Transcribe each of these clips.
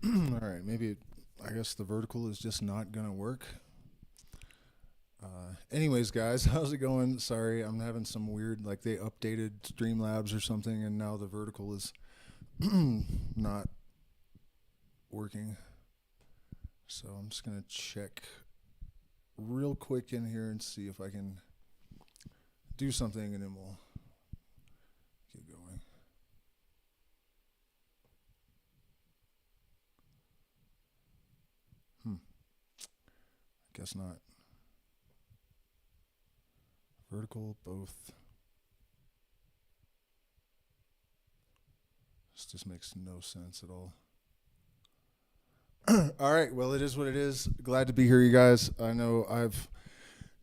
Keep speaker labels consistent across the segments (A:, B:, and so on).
A: All right, maybe I guess the vertical is just not gonna work. Anyways, guys, how's it going? Sorry, I'm having some weird, like they updated Streamlabs or something, and now the vertical is not working. So I'm just gonna check real quick in here and see if I can do something, and then we'll get going. Guess not. Vertical, both. This just makes no sense at all. All right, well, it is what it is. Glad to be here, you guys. I know I've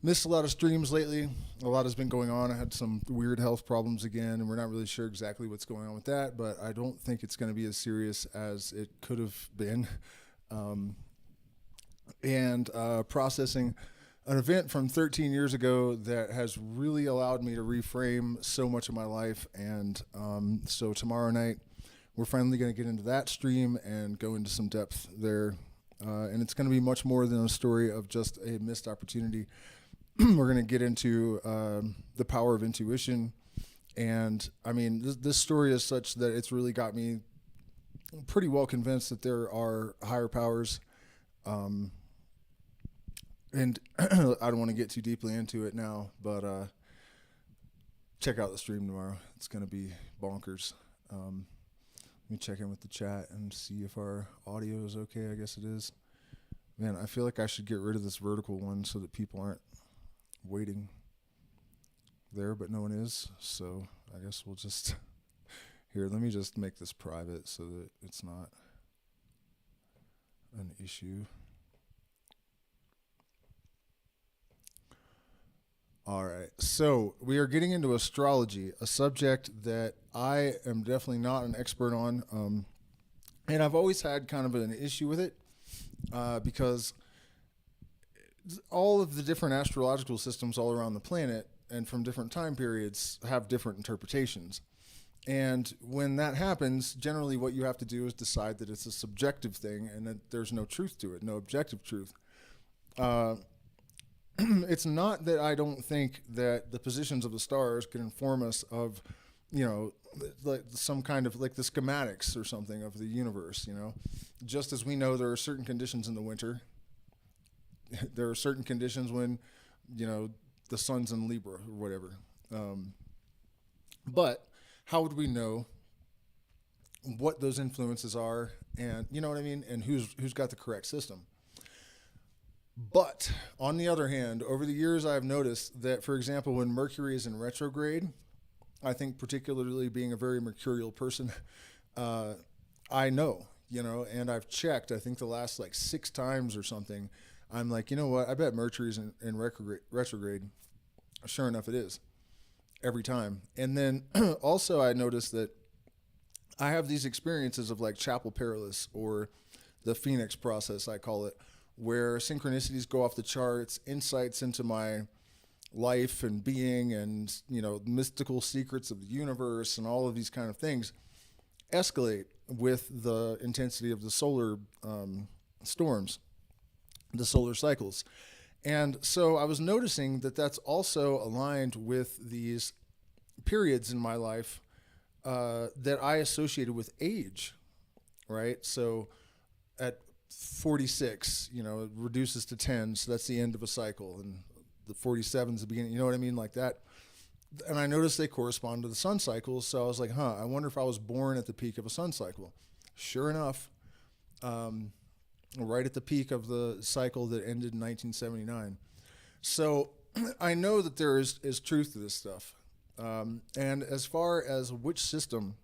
A: missed a lot of streams lately. A lot has been going on. I had some weird health problems again, and we're not really sure exactly what's going on with that, but I don't think it's going to be as serious as it could have been. Processing an event from 13 years ago that has really allowed me to reframe so much of my life. And so tomorrow night, we're finally going to get into that stream and go into some depth there. And it's going to be much more than a story of just a missed opportunity. We're going to get into the power of intuition. And I mean, this story is such that it's really got me pretty well convinced that there are higher powers. And I don't want to get too deeply into it now, but check out the stream tomorrow. It's going to be bonkers. Let me check in with the chat and see if our audio is okay. I guess it is. Man, I feel like I should get rid of this vertical one so that people aren't waiting there, but no one is. So I guess we'll just... Here, let me just make this private so that it's not an issue. All right, so we are getting into astrology, a subject that I am definitely not an expert on, and I've always had kind of an issue with it because all of the different astrological systems all around the planet and from different time periods have different interpretations. And when that happens, generally what you have to do is decide that it's a subjective thing and that there's no truth to it, no objective truth. It's not that I don't think that the positions of the stars can inform us of, you know, like some kind of like the schematics or something of the universe, you know. Just as we know there are certain conditions in the winter, there are certain conditions when, you know, the sun's in Libra or whatever. But how would we know what those influences are and, you know what I mean, and who's got the correct system? But on the other hand, over the years, I've noticed that, for example, when Mercury is in retrograde, I think particularly being a very mercurial person, I know, you know, and I've checked, I think the last like 6 times or something, I'm like, you know what, I bet Mercury's in retrograde. Sure enough, it is every time. And then also I noticed that I have these experiences of like chapel perilous or the Phoenix process, I call it, where synchronicities go off the charts, insights into my life and being and, you know, mystical secrets of the universe and all of these kind of things escalate with the intensity of the solar storms, the solar cycles. And so I was noticing that that's also aligned with these periods in my life that I associated with age, right? So at 46, you know, it reduces to 10, so that's the end of a cycle, and the 47 is the beginning, you know what I mean, like that. And I noticed they correspond to the sun cycles, so I was like, I wonder if I was born at the peak of a sun cycle. Sure enough, right at the peak of the cycle that ended in 1979. So I know that there is truth to this stuff. And as far as which system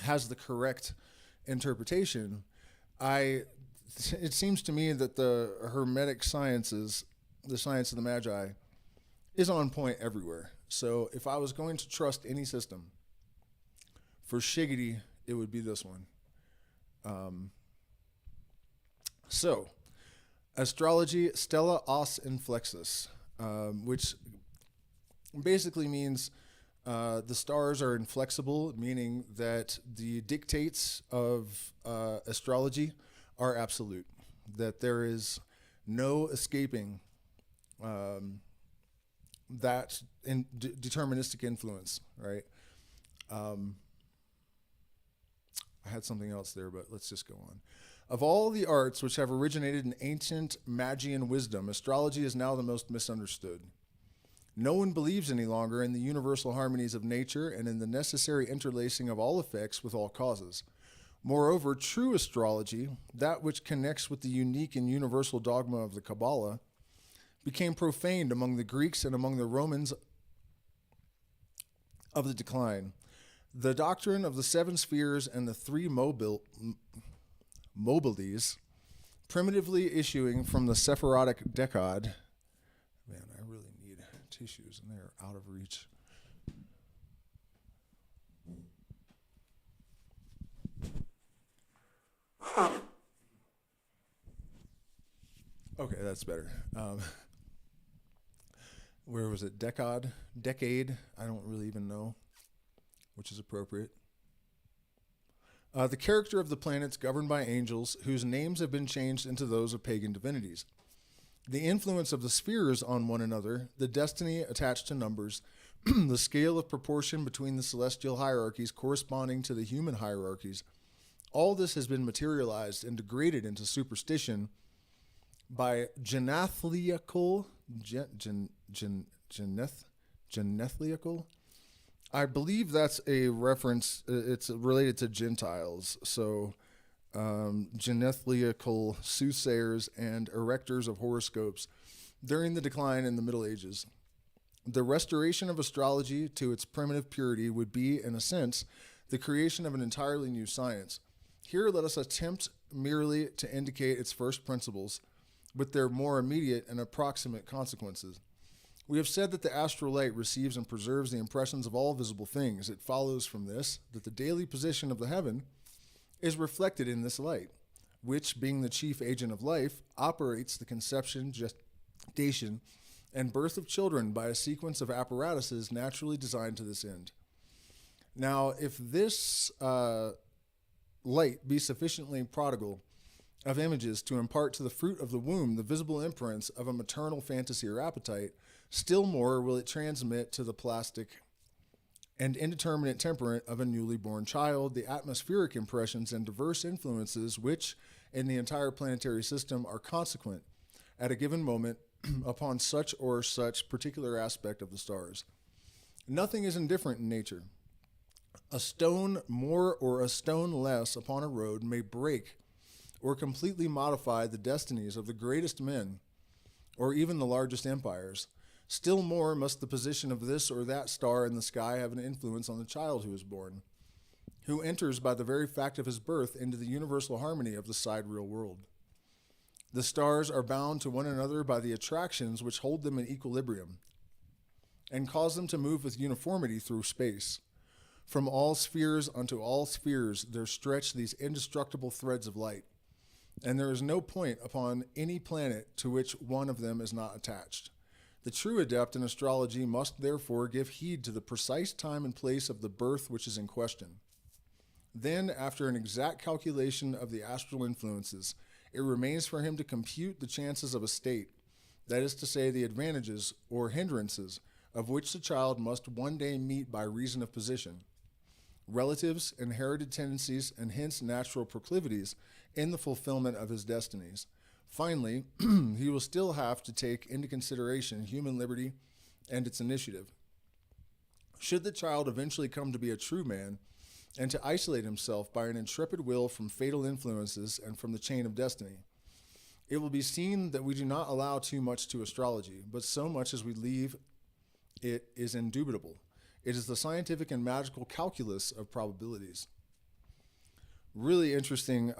A: has the correct interpretation, it seems to me that the hermetic sciences, the science of the Magi, is on point everywhere. So if I was going to trust any system, for shiggity, it would be this one. So, astrology, stella os inflexus, which basically means The stars are inflexible, meaning that the dictates of astrology are absolute, that there is no escaping that deterministic influence, right? I had something else there, but let's just go on. Of all the arts which have originated in ancient Magian wisdom, astrology is now the most misunderstood. No one believes any longer in the universal harmonies of nature and in the necessary interlacing of all effects with all causes. Moreover, true astrology, that which connects with the unique and universal dogma of the Kabbalah, became profaned among the Greeks and among the Romans of the decline. The doctrine of the seven spheres and the three mobilities, primitively issuing from the Sephirotic decad. Man, I really need tissues, and they're out of reach. Okay, that's better. Where was it? Decade? I don't really even know which is appropriate. The character of the planets governed by angels, whose names have been changed into those of pagan divinities. The influence of the spheres on one another, the destiny attached to numbers, the scale of proportion between the celestial hierarchies corresponding to the human hierarchies, all this has been materialized and degraded into superstition by genethliacal, I believe that's a reference, it's related to Gentiles, so genethliacal soothsayers and erectors of horoscopes during the decline in the Middle Ages. The restoration of astrology to its primitive purity would be, in a sense, the creation of an entirely new science. Here let us attempt merely to indicate its first principles, with their more immediate and approximate consequences. We have said that the astral light receives and preserves the impressions of all visible things. It follows from this that the daily position of the heaven is reflected in this light, which, being the chief agent of life, operates the conception, gestation, and birth of children by a sequence of apparatuses naturally designed to this end. Now, if this light be sufficiently prodigal of images to impart to the fruit of the womb the visible imprints of a maternal fantasy or appetite, still more will it transmit to the plastic and indeterminate temperament of a newly born child the atmospheric impressions and diverse influences which, in the entire planetary system, are consequent at a given moment upon such or such particular aspect of the stars. Nothing is indifferent in nature. A stone more or a stone less upon a road may break or completely modify the destinies of the greatest men or even the largest empires. Still more must the position of this or that star in the sky have an influence on the child who is born, who enters by the very fact of his birth into the universal harmony of the sidereal world. The stars are bound to one another by the attractions which hold them in equilibrium and cause them to move with uniformity through space. From all spheres unto all spheres there stretch these indestructible threads of light, and there is no point upon any planet to which one of them is not attached. The true adept in astrology must therefore give heed to the precise time and place of the birth which is in question. Then, after an exact calculation of the astral influences, it remains for him to compute the chances of a state, that is to say, the advantages or hindrances of which the child must one day meet by reason of position, relatives, inherited tendencies, and hence natural proclivities in the fulfillment of his destinies. Finally, he will still have to take into consideration human liberty and its initiative. Should the child eventually come to be a true man and to isolate himself by an intrepid will from fatal influences and from the chain of destiny, it will be seen that we do not allow too much to astrology, but so much as we leave it is indubitable. It is the scientific and magical calculus of probabilities. Really interesting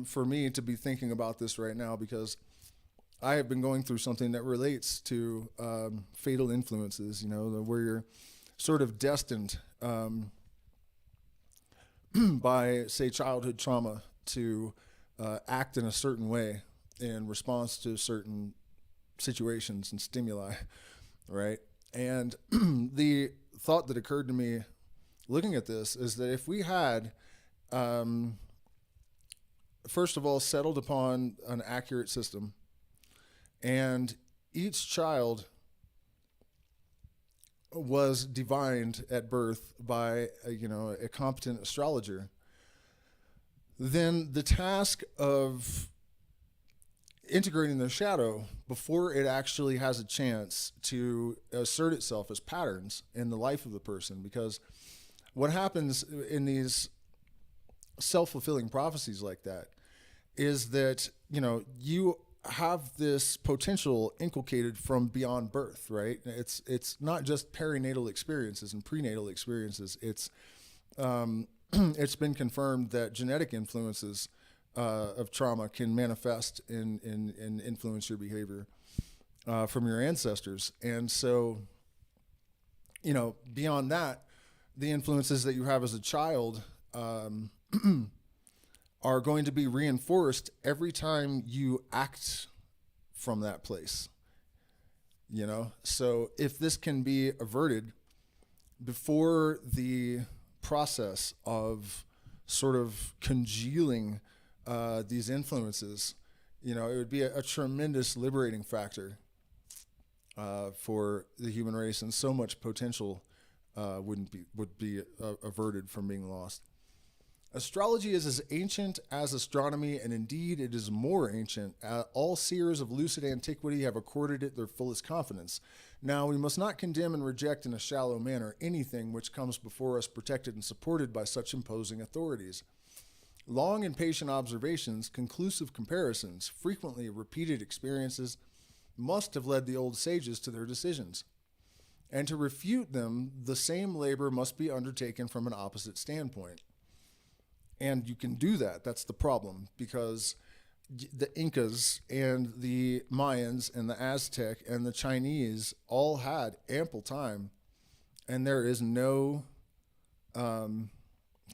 A: for me to be thinking about this right now, because I have been going through something that relates to fatal influences, where you're sort of destined by, say, childhood trauma to act in a certain way in response to certain situations and stimuli, right? And the thought that occurred to me looking at this is that if we had, first of all, settled upon an accurate system, and each child was divined at birth by a competent astrologer, then the task of integrating the shadow before it actually has a chance to assert itself as patterns in the life of the person. Because what happens in these self-fulfilling prophecies like that is that, you have this potential inculcated from beyond birth, right? It's not just perinatal experiences and prenatal experiences. It's it's been confirmed that genetic influences of trauma can manifest and influence your behavior from your ancestors. And so, beyond that, the influences that you have as a child are going to be reinforced every time you act from that place. So if this can be averted before the process of sort of congealing these influences, it would be a tremendous liberating factor for the human race, and so much potential would be averted from being lost. Astrology is as ancient as astronomy, and indeed it is more ancient. All seers of lucid antiquity have accorded it their fullest confidence. Now, we must not condemn and reject in a shallow manner anything which comes before us protected and supported by such imposing authorities. Long and patient observations, conclusive comparisons, frequently repeated experiences must have led the old sages to their decisions. And to refute them, the same labor must be undertaken from an opposite standpoint. And you can do that. That's the problem, because the Incas and the Mayans and the Aztec and the Chinese all had ample time, and there is no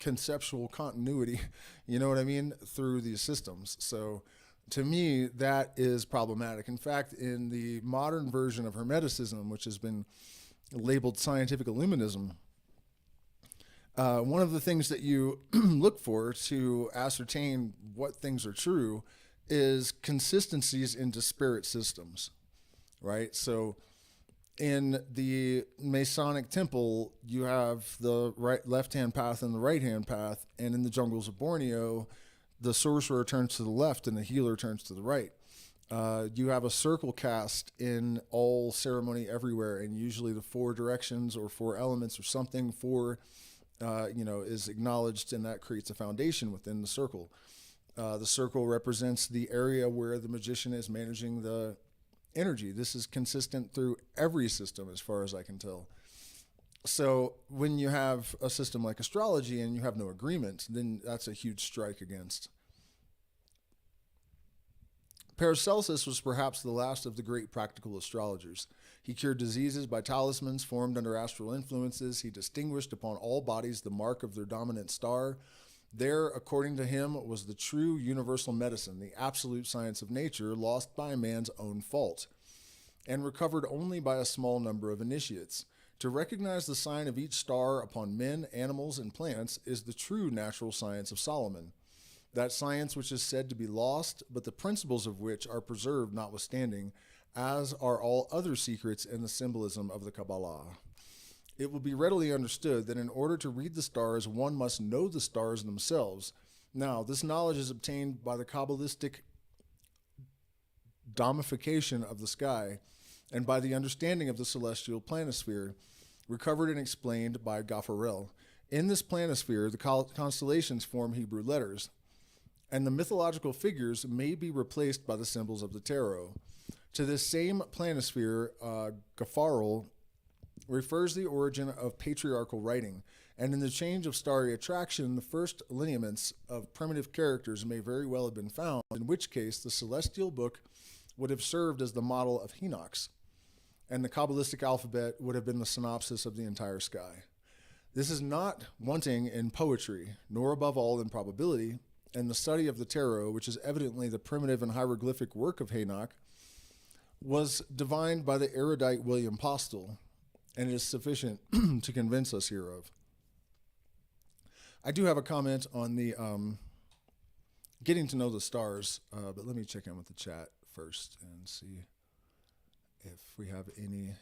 A: conceptual continuity, through these systems. So to me, that is problematic. In fact, in the modern version of Hermeticism, which has been labeled scientific illuminism, one of the things that you look for to ascertain what things are true is consistencies in disparate systems, right? So in the Masonic temple, you have the left-hand path and the right-hand path, and in the jungles of Borneo, the sorcerer turns to the left and the healer turns to the right. You have a circle cast in all ceremony everywhere, and usually the 4 directions or 4 elements or something is acknowledged, and that creates a foundation within the circle. The circle represents the area where the magician is managing the energy. This is consistent through every system as far as I can tell. So when you have a system like astrology and you have no agreement, then that's a huge strike against. Paracelsus was perhaps the last of the great practical astrologers. He cured diseases by talismans formed under astral influences. He distinguished upon all bodies the mark of their dominant star. There, according to him, was the true universal medicine, the absolute science of nature, lost by man's own fault, and recovered only by a small number of initiates. To recognize the sign of each star upon men, animals, and plants is the true natural science of Solomon. That science which is said to be lost, but the principles of which are preserved notwithstanding, as are all other secrets in the symbolism of the Kabbalah. It will be readily understood that in order to read the stars, one must know the stars themselves. Now, this knowledge is obtained by the Kabbalistic domification of the sky and by the understanding of the celestial planisphere, recovered and explained by Gaffarel. In this planisphere, the constellations form Hebrew letters, and the mythological figures may be replaced by the symbols of the tarot. To this same planisphere, Gaffarel refers the origin of patriarchal writing, and in the change of starry attraction, the first lineaments of primitive characters may very well have been found, in which case the celestial book would have served as the model of Henoch's, and the Kabbalistic alphabet would have been the synopsis of the entire sky. This is not wanting in poetry, nor above all in probability, and the study of the tarot, which is evidently the primitive and hieroglyphic work of Henoch, was divined by the erudite William Postel, and it is sufficient to convince us hereof. I do have a comment on the getting to know the stars, but let me check in with the chat first and see if we have any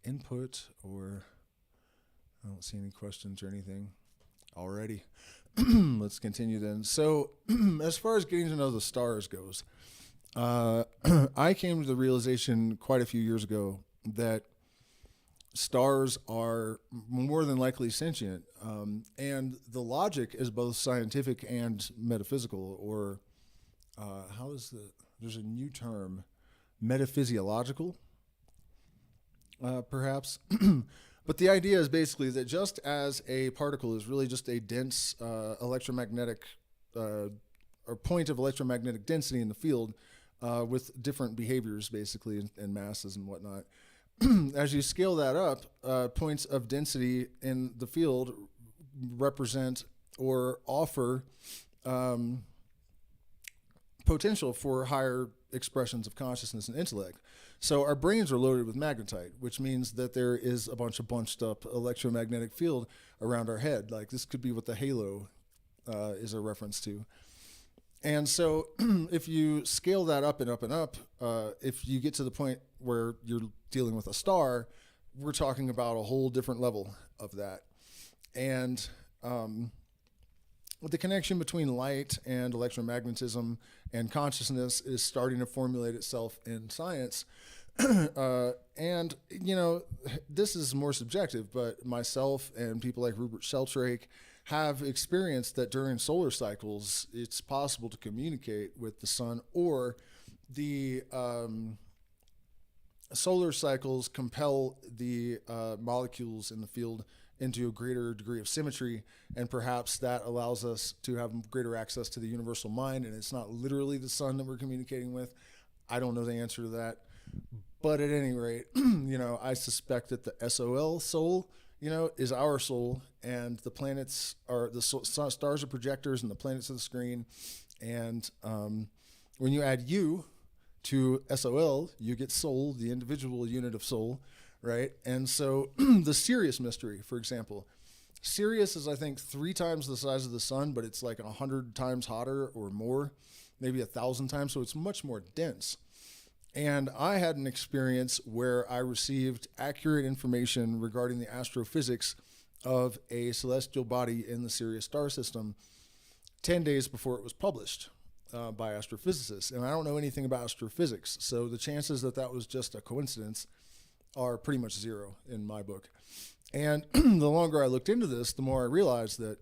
A: input, or I don't see any questions or anything. Alrighty, let's continue then. So as far as getting to know the stars goes, I came to the realization quite a few years ago that stars are more than likely sentient, and the logic is both scientific and metaphysical, or there's a new term, metaphysiological, perhaps. But the idea is basically that just as a particle is really just a dense electromagnetic or point of electromagnetic density in the field with different behaviors basically and masses and whatnot, as you scale that up, points of density in the field represent or offer potential for higher expressions of consciousness and intellect. So our brains are loaded with magnetite, which means that there is a bunch of bunched up electromagnetic field around our head. Like this could be what the halo is a reference to. And so if you scale that up and up and up, if you get to the point where you're dealing with a star, we're talking about a whole different level of that. And the connection between light and electromagnetism and consciousness is starting to formulate itself in science. And, you know, this is more subjective, but myself and people like Rupert Sheldrake have experienced that during solar cycles, it's possible to communicate with the sun, or the solar cycles compel the molecules in the field into a greater degree of symmetry, and perhaps that allows us to have greater access to the universal mind, and it's not literally the sun that we're communicating with. I don't know the answer to that. But at any rate, you know, I suspect that the SOL soul, you know, is our soul, and the planets are stars are projectors, and the planets are the screen. And when you add you to SOL, you get soul, the individual unit of soul, right? And so the Sirius mystery, for example, Sirius is, I think, 3 times the size of the sun, but it's like 100 times hotter or more, maybe 1,000 times. So it's much more dense. And I had an experience where I received accurate information regarding the astrophysics of a celestial body in the Sirius star system 10 days before it was published by astrophysicists. And I don't know anything about astrophysics, so the chances that that was just a coincidence are pretty much zero in my book. And the longer I looked into this, the more I realized that,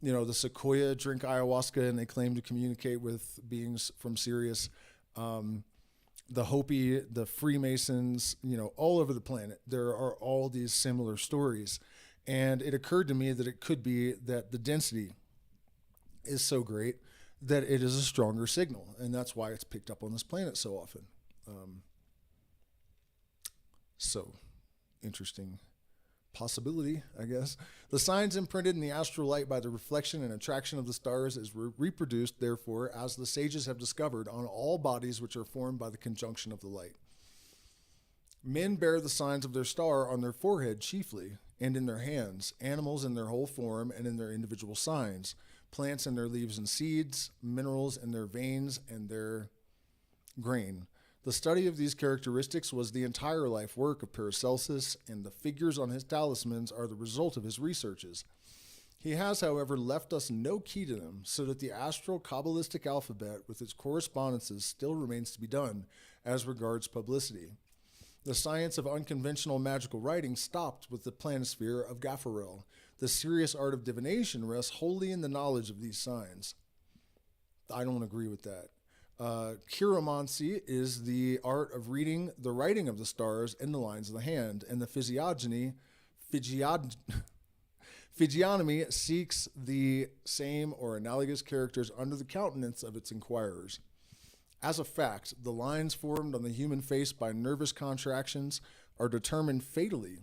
A: you know, the Sequoia drink ayahuasca and they claim to communicate with beings from Sirius. The Hopi, the Freemasons, you know, all over the planet, there are all these similar stories. And it occurred to me that it could be that the density is so great that it is a stronger signal. And that's why it's picked up on this planet so often. So interesting possibility, I guess. The signs imprinted in the astral light by the reflection and attraction of the stars is reproduced, therefore, as the sages have discovered, on all bodies which are formed by the conjunction of the light. Men bear the signs of their star on their forehead chiefly, and in their hands, animals in their whole form and in their individual signs, plants in their leaves and seeds, minerals in their veins and their grain. The study of these characteristics was the entire life work of Paracelsus, and the figures on his talismans are the result of his researches. He has, however, left us no key to them, so that the astral Kabbalistic alphabet with its correspondences still remains to be done as regards publicity. The science of unconventional magical writing stopped with the planisphere of Gaffarel. The serious art of divination rests wholly in the knowledge of these signs. I don't agree with that. Chiromancy is the art of reading the writing of the stars in the lines of the hand, and the physiognomy seeks the same or analogous characters under the countenance of its inquirers. As a fact, the lines formed on the human face by nervous contractions are determined fatally,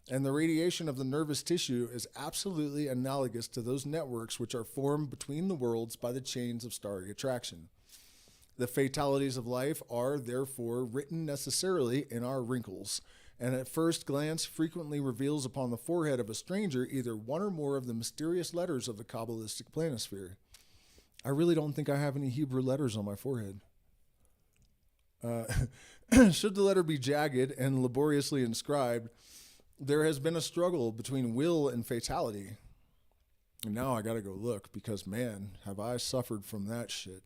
A: and the radiation of the nervous tissue is absolutely analogous to those networks which are formed between the worlds by the chains of starry attraction. The fatalities of life are, therefore, written necessarily in our wrinkles, and at first glance frequently reveals upon the forehead of a stranger either one or more of the mysterious letters of the Kabbalistic planisphere. I really don't think I have any Hebrew letters on my forehead. Should the letter be jagged and laboriously inscribed, there has been a struggle between will and fatality. And now I got to go look because, man, have I suffered from that shit.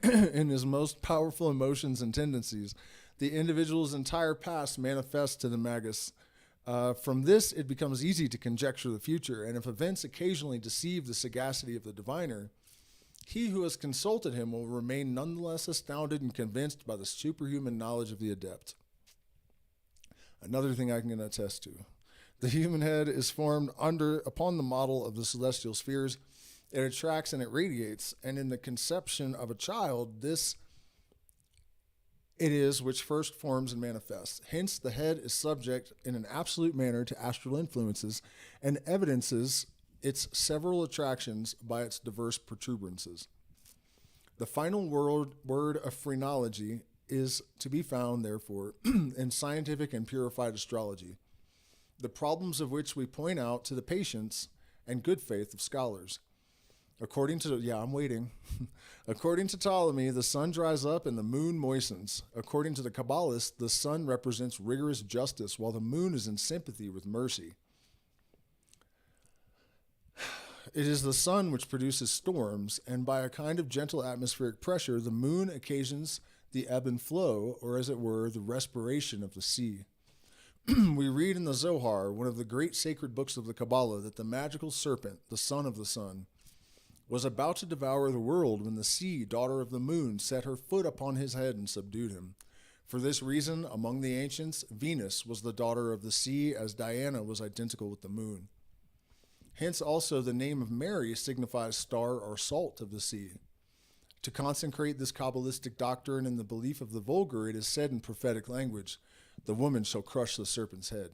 A: In his most powerful emotions and tendencies, the individual's entire past manifests to the magus. From this, it becomes easy to conjecture the future, and if events occasionally deceive the sagacity of the diviner, he who has consulted him will remain nonetheless astounded and convinced by the superhuman knowledge of the adept. Another thing I can attest to. The human head is formed upon the model of the celestial spheres. It attracts and it radiates, and in the conception of a child, this it is which first forms and manifests. Hence, the head is subject in an absolute manner to astral influences and evidences its several attractions by its diverse protuberances. The final word of phrenology is to be found, therefore, in scientific and purified astrology, the problems of which we point out to the patience and good faith of scholars. According to Ptolemy, the sun dries up and the moon moistens. According to the Kabbalists, the sun represents rigorous justice, while the moon is in sympathy with mercy. It is the sun which produces storms, and by a kind of gentle atmospheric pressure, the moon occasions the ebb and flow, or as it were, the respiration of the sea. We read in the Zohar, one of the great sacred books of the Kabbalah, that the magical serpent, the son of the sun, was about to devour the world when the sea, daughter of the moon, set her foot upon his head and subdued him. For this reason, among the ancients, Venus was the daughter of the sea, as Diana was identical with the moon. Hence also the name of Mary signifies star or salt of the sea. To consecrate this Kabbalistic doctrine in the belief of the vulgar, it is said in prophetic language, "The woman shall crush the serpent's head."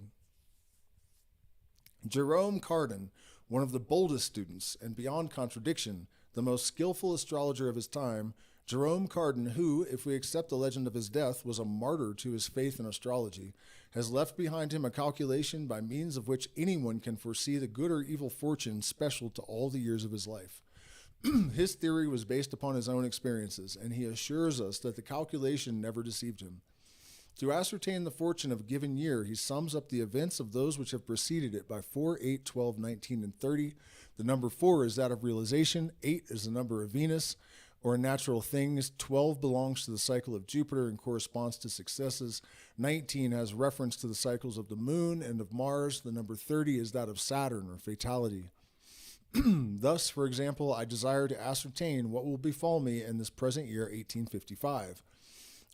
A: Jerome Cardan, one of the boldest students, and beyond contradiction, the most skillful astrologer of his time, Jerome Cardan, who, if we accept the legend of his death, was a martyr to his faith in astrology, has left behind him a calculation by means of which anyone can foresee the good or evil fortune special to all the years of his life. His theory was based upon his own experiences, and he assures us that the calculation never deceived him. To ascertain the fortune of a given year, he sums up the events of those which have preceded it by 4, 8, 12, 19, and 30. The number 4 is that of realization, 8 is the number of Venus, or natural things, 12 belongs to the cycle of Jupiter and corresponds to successes, 19 has reference to the cycles of the moon and of Mars, the number 30 is that of Saturn, or fatality. Thus, for example, I desire to ascertain what will befall me in this present year, 1855.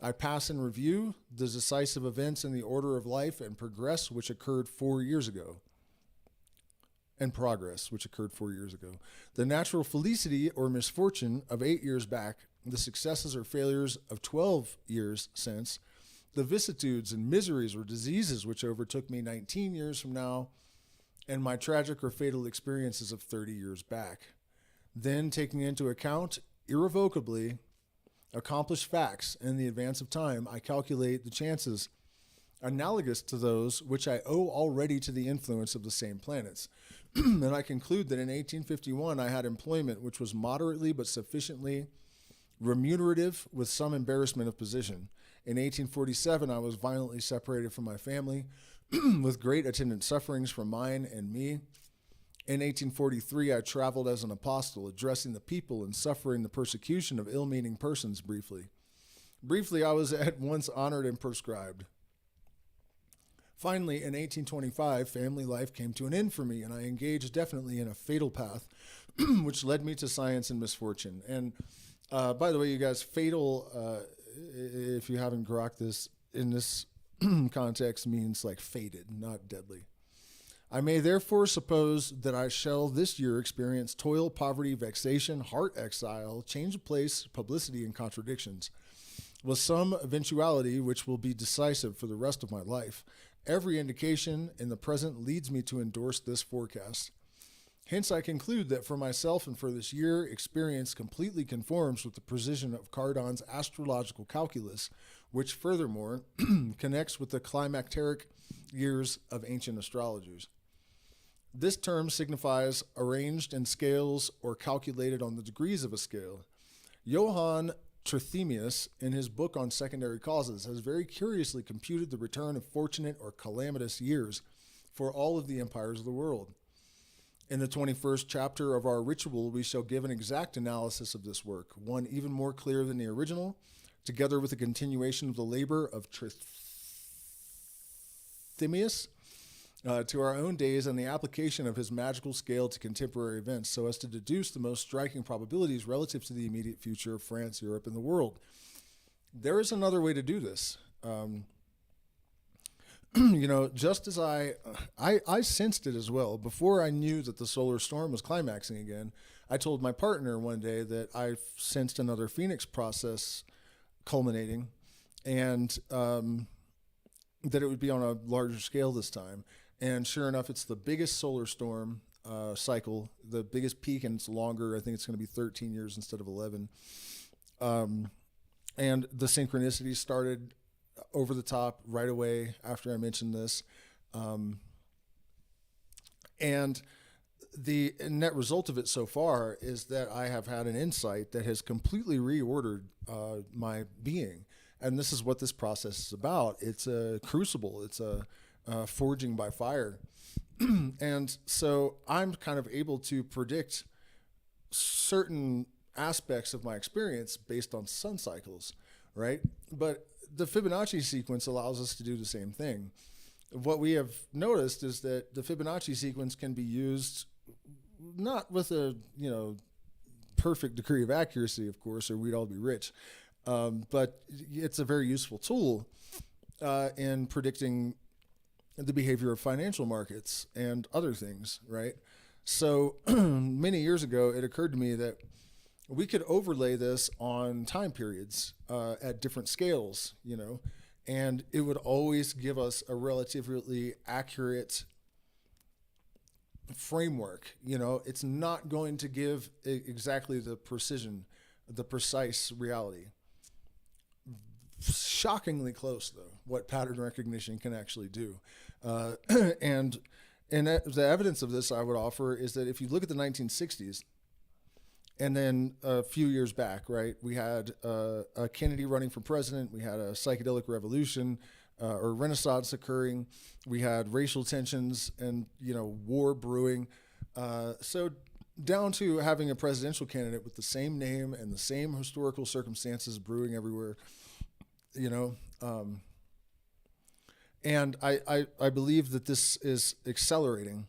A: I pass in review the decisive events in the order of life and progress which occurred 4 years ago. The natural felicity or misfortune of 8 years back, the successes or failures of 12 years since, the vicissitudes and miseries or diseases which overtook me 19 years from now, and my tragic or fatal experiences of 30 years back. Then, taking into account irrevocably accomplished facts in the advance of time, I calculate the chances analogous to those which I owe already to the influence of the same planets. And I conclude that in 1851 I had employment which was moderately but sufficiently remunerative with some embarrassment of position. In 1847 I was violently separated from my family with great attendant sufferings from mine and me. In 1843 I traveled as an apostle, addressing the people and suffering the persecution of ill-meaning persons briefly. Briefly I was at once honored and proscribed. Finally, in 1825, family life came to an end for me, and I engaged definitely in a fatal path, which led me to science and misfortune. And by the way, you guys, fatal, if you haven't grokked this, in this context means like fated, not deadly. I may therefore suppose that I shall this year experience toil, poverty, vexation, heart exile, change of place, publicity, and contradictions, with some eventuality which will be decisive for the rest of my life. Every indication in the present leads me to endorse this forecast. Hence, I conclude that for myself and for this year, experience completely conforms with the precision of Cardan's astrological calculus, which furthermore connects with the climacteric years of ancient astrologers. This term signifies arranged in scales or calculated on the degrees of a scale. Johann Trithemius, in his book on secondary causes, has very curiously computed the return of fortunate or calamitous years for all of the empires of the world. In the 21st chapter of our ritual, we shall give an exact analysis of this work, one even more clear than the original, together with a continuation of the labor of Trithemius to our own days and the application of his magical scale to contemporary events so as to deduce the most striking probabilities relative to the immediate future of France, Europe, and the world. There is another way to do this. Just as I sensed it as well. Before I knew that the solar storm was climaxing again, I told my partner one day that I sensed another Phoenix process culminating and that it would be on a larger scale this time. And sure enough, it's the biggest solar storm cycle, the biggest peak, and it's longer. I think it's going to be 13 years instead of 11. And the synchronicity started over the top right away after I mentioned this. And the net result of it so far is that I have had an insight that has completely reordered my being. And this is what this process is about. It's a crucible. It's a forging by fire. And so I'm kind of able to predict certain aspects of my experience based on sun cycles, right? But the Fibonacci sequence allows us to do the same thing. What we have noticed is that the Fibonacci sequence can be used not with a, perfect degree of accuracy, of course, or we'd all be rich. But it's a very useful tool in predicting the behavior of financial markets and other things, right? So many years ago, it occurred to me that we could overlay this on time periods at different scales, and it would always give us a relatively accurate framework. It's not going to give exactly the precision, the precise reality. Shockingly close, though, what pattern recognition can actually do. And the evidence of this I would offer is that if you look at the 1960s, and then a few years back, right, we had a Kennedy running for president, we had a psychedelic revolution or renaissance occurring, we had racial tensions and, war brewing. So down to having a presidential candidate with the same name and the same historical circumstances brewing everywhere. And I believe that this is accelerating,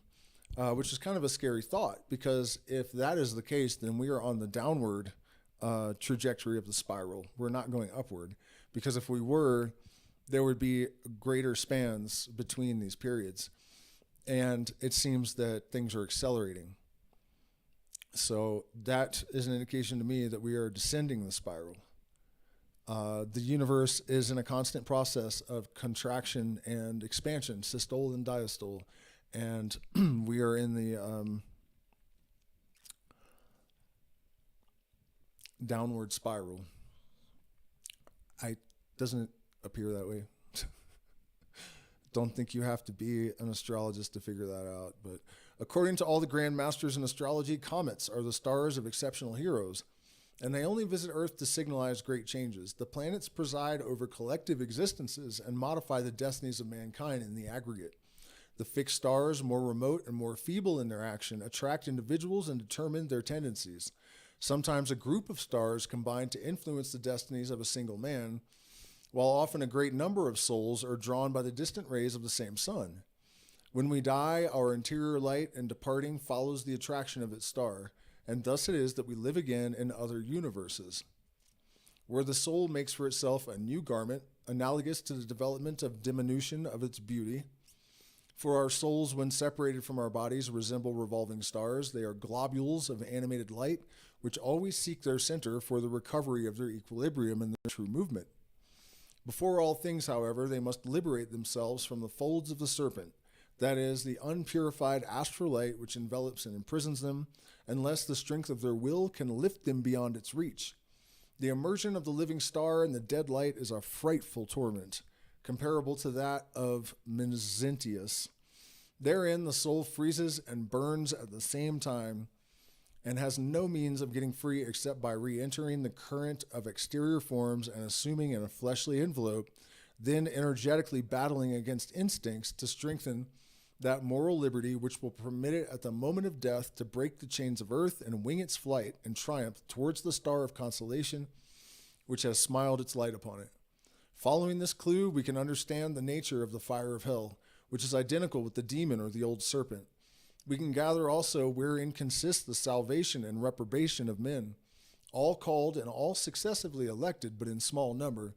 A: which is kind of a scary thought, because if that is the case, then we are on the downward trajectory of the spiral. We're not going upward, because if we were, there would be greater spans between these periods. And it seems that things are accelerating. So that is an indication to me that we are descending the spiral. The universe is in a constant process of contraction and expansion, systole and diastole, and we are in the downward spiral. Doesn't appear that way. Don't think you have to be an astrologist to figure that out, but according to all the grand masters in astrology, comets are the stars of exceptional heroes, and they only visit Earth to signalize great changes. The planets preside over collective existences and modify the destinies of mankind in the aggregate. The fixed stars, more remote and more feeble in their action, attract individuals and determine their tendencies. Sometimes a group of stars combine to influence the destinies of a single man, while often a great number of souls are drawn by the distant rays of the same sun. When we die, our interior light in departing follows the attraction of its star, and thus it is that we live again in other universes, where the soul makes for itself a new garment, analogous to the development of diminution of its beauty. For our souls, when separated from our bodies, resemble revolving stars. They are globules of animated light, which always seek their center for the recovery of their equilibrium and their true movement. Before all things, however, they must liberate themselves from the folds of the serpent, that is, the unpurified astral light which envelops and imprisons them, unless the strength of their will can lift them beyond its reach. The immersion of the living star in the dead light is a frightful torment, comparable to that of Mezentius. Therein the soul freezes and burns at the same time, and has no means of getting free except by re-entering the current of exterior forms and assuming in a fleshly envelope, then energetically battling against instincts to strengthen that moral liberty which will permit it at the moment of death to break the chains of earth and wing its flight and triumph towards the star of consolation which has smiled its light upon it. Following this clue, we can understand the nature of the fire of hell, which is identical with the demon or the old serpent. We can gather also wherein consists the salvation and reprobation of men, all called and all successively elected, but in small number,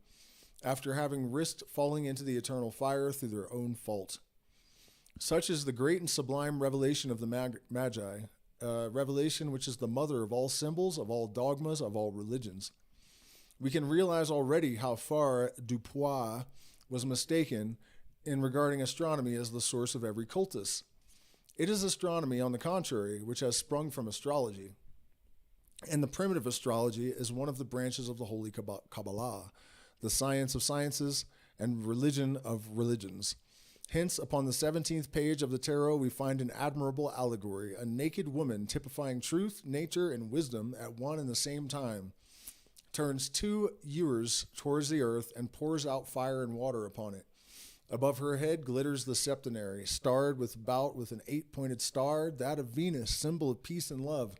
A: after having risked falling into the eternal fire through their own fault. Such is the great and sublime revelation of the Magi, revelation which is the mother of all symbols, of all dogmas, of all religions. We can realize already how far Dupuis was mistaken in regarding astronomy as the source of every cultus. It is astronomy, on the contrary, which has sprung from astrology. And the primitive astrology is one of the branches of the Holy Kabbalah, the science of sciences and religion of religions. Hence, upon the 17th page of the tarot, we find an admirable allegory, a naked woman typifying truth, nature, and wisdom at one and the same time, turns 2 ewers towards the earth and pours out fire and water upon it. Above her head glitters the septenary, starred with an 8-pointed star, that of Venus, symbol of peace and love.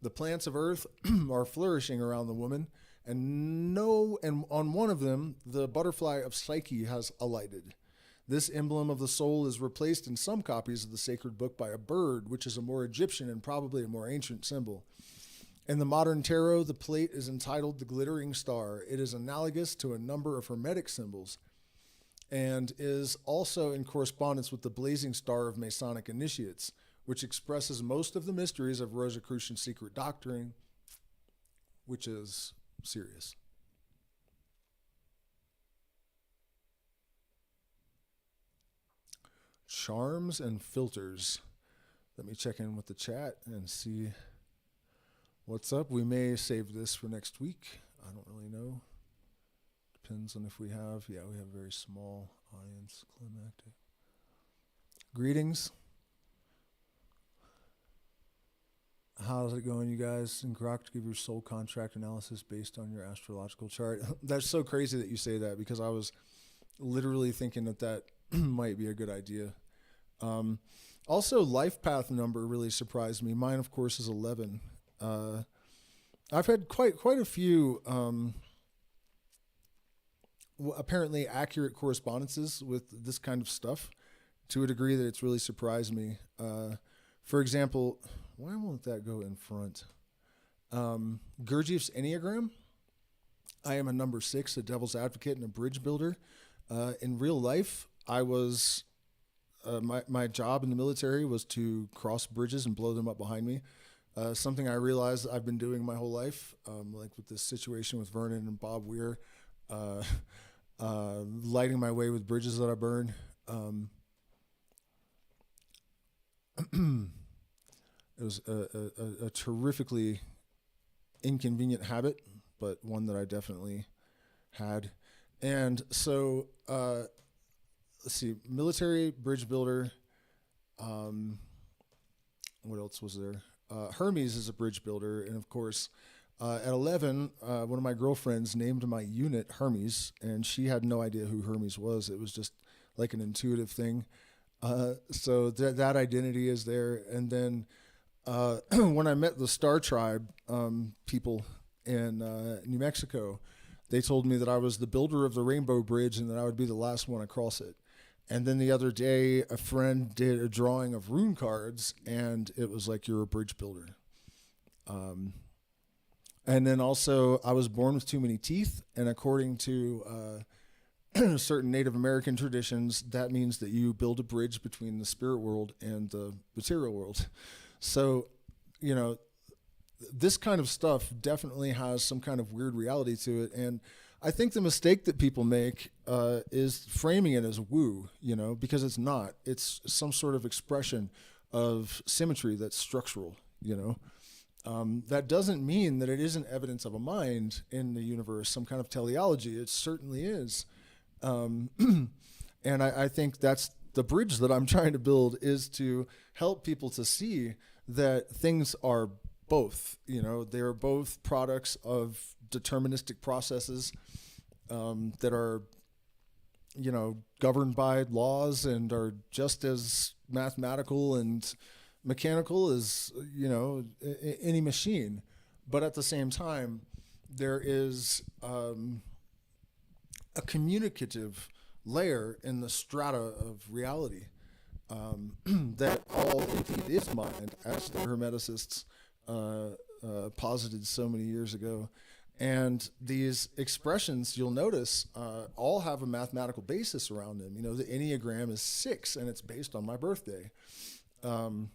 A: The plants of earth are flourishing around the woman, and on one of them the butterfly of Psyche has alighted. This emblem of the soul is replaced in some copies of the sacred book by a bird, which is a more Egyptian and probably a more ancient symbol. In the modern tarot, the plate is entitled the glittering star. It is analogous to a number of hermetic symbols, and is also in correspondence with the blazing star of Masonic initiates, which expresses most of the mysteries of Rosicrucian secret doctrine, which is serious. Charms and filters. Let me check in with the chat and see what's up. We may save this for next week. I don't really know. Depends on if we have. Yeah, we have a very small audience. Climactic. Greetings. How's it going, you guys? Incorrect to give your soul contract analysis based on your astrological chart. That's so crazy that you say that, because I was literally thinking that might be a good idea. Also, life path number really surprised me. Mine, of course, is 11. I've had quite a few apparently accurate correspondences with this kind of stuff, to a degree that it's really surprised me. For example, why won't that go in front? Gurdjieff's Enneagram. I am a number 6, a devil's advocate and a bridge builder. In real life, I was, my job in the military was to cross bridges and blow them up behind me. Something I realized I've been doing my whole life, like with this situation with Vernon and Bob Weir, lighting my way with bridges that I burn. It was a terrifically inconvenient habit, but one that I definitely had. And so, let's see, military, bridge builder. What else was there? Hermes is a bridge builder. And of course, at 11, one of my girlfriends named my unit Hermes, and she had no idea who Hermes was. It was just like an intuitive thing. So that identity is there. And then when I met the Star Tribe people in New Mexico, they told me that I was the builder of the Rainbow Bridge and that I would be the last one across it. And then the other day, a friend did a drawing of rune cards, and it was like, you're a bridge builder. And then also, I was born with too many teeth, and according to certain Native American traditions, that means that you build a bridge between the spirit world and the material world. So, you know, this kind of stuff definitely has some kind of weird reality to it. And I think the mistake that people make is framing it as woo, you know, because it's not. It's some sort of expression of symmetry that's structural, you know. That doesn't mean that it isn't evidence of a mind in the universe, some kind of teleology. It certainly is. And I think that's the bridge that I'm trying to build, is to help people to see that things are both, they're both products of deterministic processes that are, governed by laws and are just as mathematical and mechanical as, any machine. But at the same time, there is a communicative layer in the strata of reality that all indeed is mind, as the Hermeticists posited so many years ago. And these expressions, you'll notice, all have a mathematical basis around them. The Enneagram is 6, and it's based on my birthday. And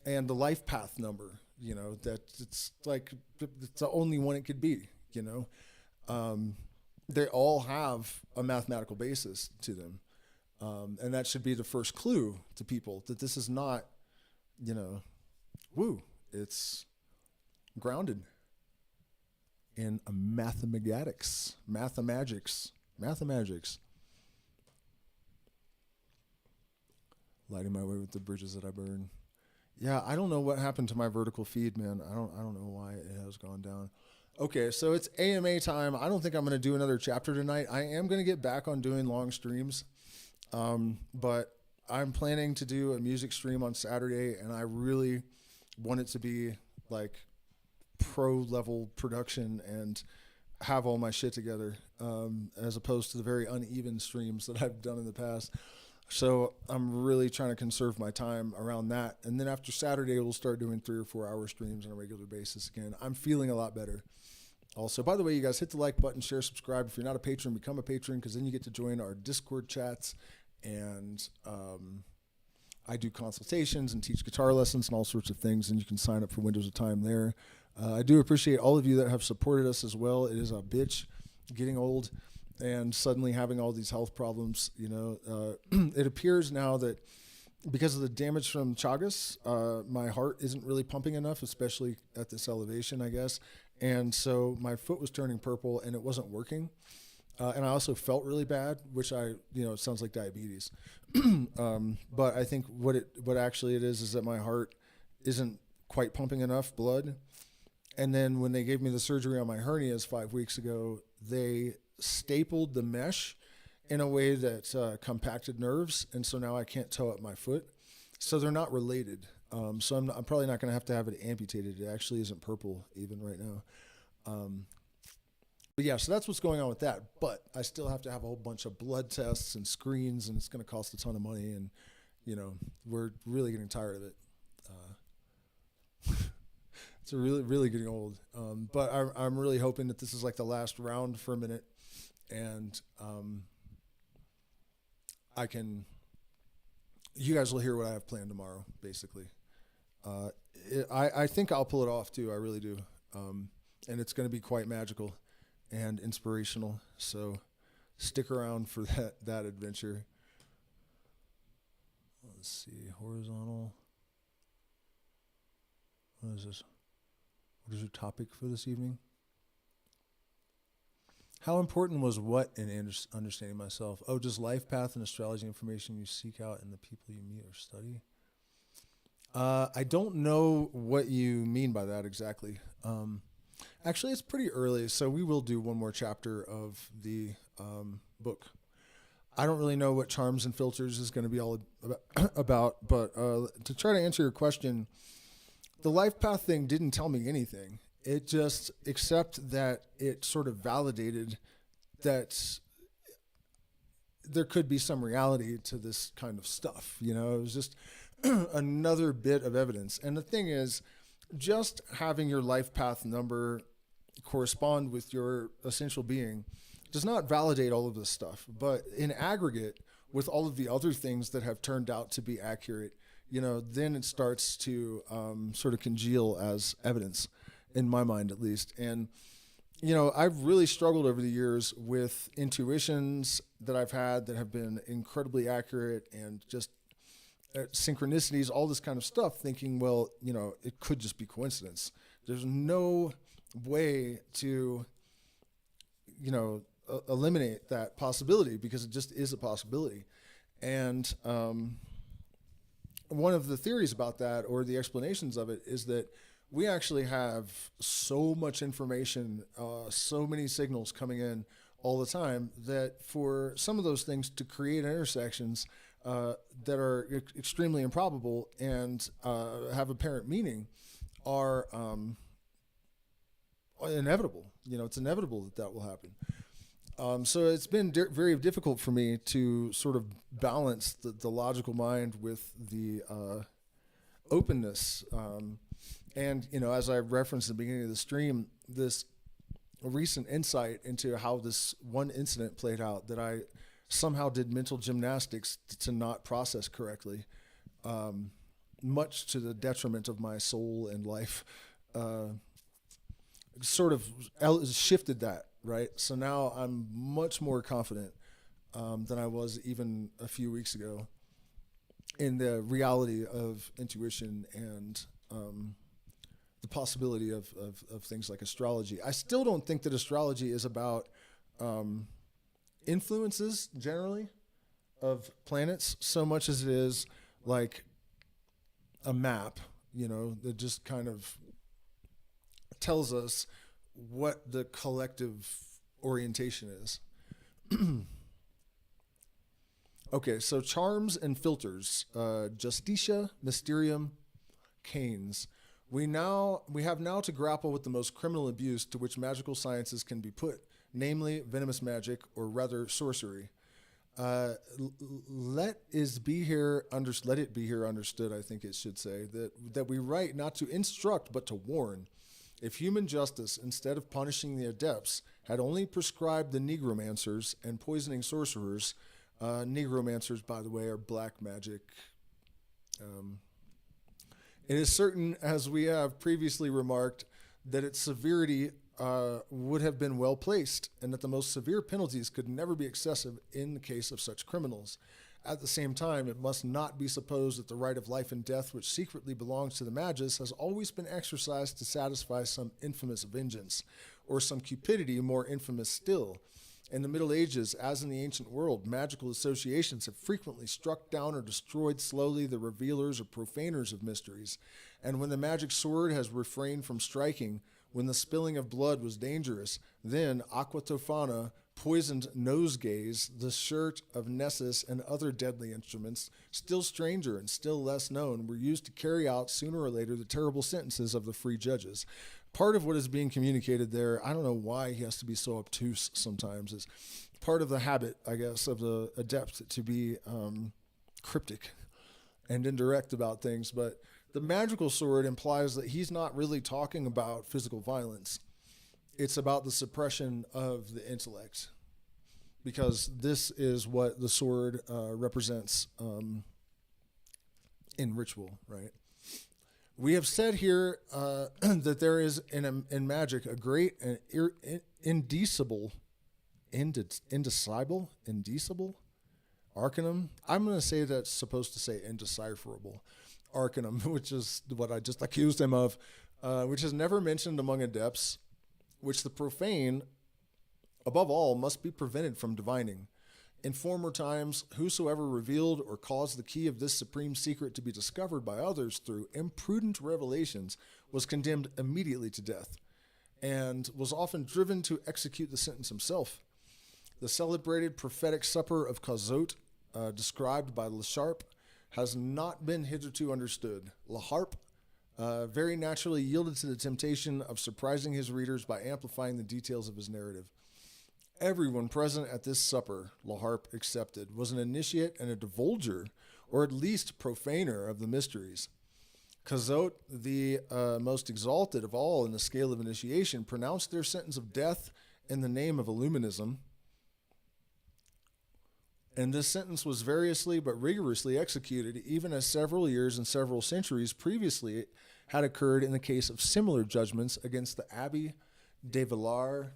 A: the life path number, that it's the only one it could be, they all have a mathematical basis to them. And that should be the first clue to people that this is not, it's grounded in a mathematics. Lighting my way with the bridges that I burn. Yeah, I don't know what happened to my vertical feed, man. I don't know why it has gone down. Okay, so it's AMA time. I don't think I'm going to do another chapter tonight. I am going to get back on doing long streams, but I'm planning to do a music stream on Saturday, and I really want it to be like pro-level production and have all my shit together, as opposed to the very uneven streams that I've done in the past. So I'm really trying to conserve my time around that. And then after Saturday, we'll start doing 3 or 4 hour streams on a regular basis again. I'm feeling a lot better. Also, by the way, you guys hit the like button, share, subscribe. If you're not a patron, become a patron, because then you get to join our Discord chats. And I do consultations and teach guitar lessons and all sorts of things, and you can sign up for windows of time there. I do appreciate all of you that have supported us as well. It is a bitch getting old and suddenly having all these health problems. It appears now that because of the damage from Chagas, my heart isn't really pumping enough, especially at this elevation, I guess. And so my foot was turning purple and it wasn't working. And I also felt really bad, which it sounds like diabetes. But I think what actually it is that my heart isn't quite pumping enough blood. And then when they gave me the surgery on my hernias 5 weeks ago, they stapled the mesh in a way that compacted nerves. And so now I can't toe up my foot. So they're not related. So I'm probably not going to have it amputated. It actually isn't purple even right now. But yeah, so that's what's going on with that. But I still have to have a whole bunch of blood tests and screens, and it's going to cost a ton of money. And, we're really getting tired of it. It's really, really getting old. But I'm really hoping that this is like the last round for a minute. And you guys will hear what I have planned tomorrow, basically. I think I'll pull it off too. I really do. And it's going to be quite magical and inspirational. So stick around for that adventure. Let's see, horizontal. What is this? What is your topic for this evening? How important was what in understanding myself? Oh, just life path and astrology information you seek out in the people you meet or study? I don't know what you mean by that exactly. Actually, it's pretty early, so we will do one more chapter of the book. I don't really know what charms and filters is going to be all about, but to try to answer your question, the life path thing didn't tell me anything. It just, except that it sort of validated that there could be some reality to this kind of stuff. It was just another bit of evidence. And the thing is, just having your life path number correspond with your essential being does not validate all of this stuff. But in aggregate, with all of the other things that have turned out to be accurate, then it starts to sort of congeal as evidence, in my mind at least. And, I've really struggled over the years with intuitions that I've had that have been incredibly accurate and just synchronicities, all this kind of stuff, thinking, well, it could just be coincidence. There's no way to, eliminate that possibility, because it just is a possibility. And one of the theories about that, or the explanations of it, is that we actually have so much information, so many signals coming in all the time, that for some of those things to create intersections that are extremely improbable and have apparent meaning are inevitable. It's inevitable that will happen. So it's been very difficult for me to sort of balance the logical mind with the openness. And, as I referenced at the beginning of the stream, this recent insight into how this one incident played out that I somehow did mental gymnastics to not process correctly, much to the detriment of my soul and life, sort of shifted that, right? So now I'm much more confident than I was even a few weeks ago in the reality of intuition and the possibility of things like astrology. I still don't think that astrology is about influences generally of planets so much as it is like a map, that just kind of tells us what the collective orientation is. Okay, so charms and filters, Justitia, Mysterium, Canes. We have now to grapple with the most criminal abuse to which magical sciences can be put, namely venomous magic, or rather sorcery. Let it be here understood, I think it should say, that we write not to instruct but to warn. If human justice, instead of punishing the adepts, had only prescribed the negromancers and poisoning sorcerers, negromancers, by the way, are black magic. It is certain, as we have previously remarked, that its severity would have been well placed, and that the most severe penalties could never be excessive in the case of such criminals. At the same time, it must not be supposed that the right of life and death, which secretly belongs to the Magus, has always been exercised to satisfy some infamous vengeance, or some cupidity more infamous still. In the Middle Ages, as in the ancient world, magical associations have frequently struck down or destroyed slowly the revealers or profaners of mysteries. And when the magic sword has refrained from striking, when the spilling of blood was dangerous, then aqua tofana, poisoned nosegays, the shirt of Nessus, and other deadly instruments, still stranger and still less known, were used to carry out sooner or later the terrible sentences of the free judges. Part of what is being communicated there, I don't know why he has to be so obtuse sometimes, is part of the habit, I guess, of the adept to be cryptic and indirect about things. But the magical sword implies that he's not really talking about physical violence. It's about the suppression of the intellect, because this is what the sword represents in ritual, right? We have said here that there is in magic a great and indecisible arcanum. I'm going to say that's supposed to say indecipherable arcanum, which is what I just accused him of, which is never mentioned among adepts, which the profane, above all, must be prevented from divining. In former times, whosoever revealed or caused the key of this supreme secret to be discovered by others through imprudent revelations was condemned immediately to death, and was often driven to execute the sentence himself. The celebrated prophetic supper of Cazot, described by Le Sharp, has not been hitherto understood. Le Harpe very naturally yielded to the temptation of surprising his readers by amplifying the details of his narrative. Everyone present at this supper, Le Harpe excepted, was an initiate and a divulger, or at least profaner of the mysteries. Cazot, the most exalted of all in the scale of initiation, pronounced their sentence of death in the name of Illuminism, and this sentence was variously but rigorously executed, even as several years and several centuries previously had occurred in the case of similar judgments against the Abbé de Villars,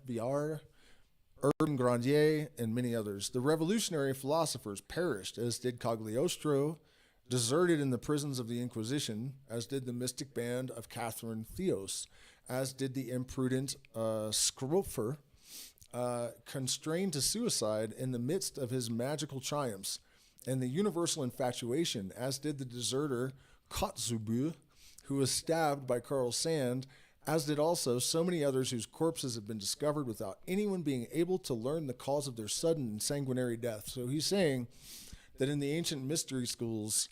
A: Urban Grandier, and many others. The revolutionary philosophers perished, as did Cagliostro, deserted in the prisons of the Inquisition, as did the mystic band of Catherine Theos, as did the imprudent Scrofer, constrained to suicide in the midst of his magical triumphs, and the universal infatuation, as did the deserter Kotzebue, who was stabbed by Carl Sand, as did also so many others whose corpses have been discovered without anyone being able to learn the cause of their sudden and sanguinary death. So he's saying that in the ancient mystery schools,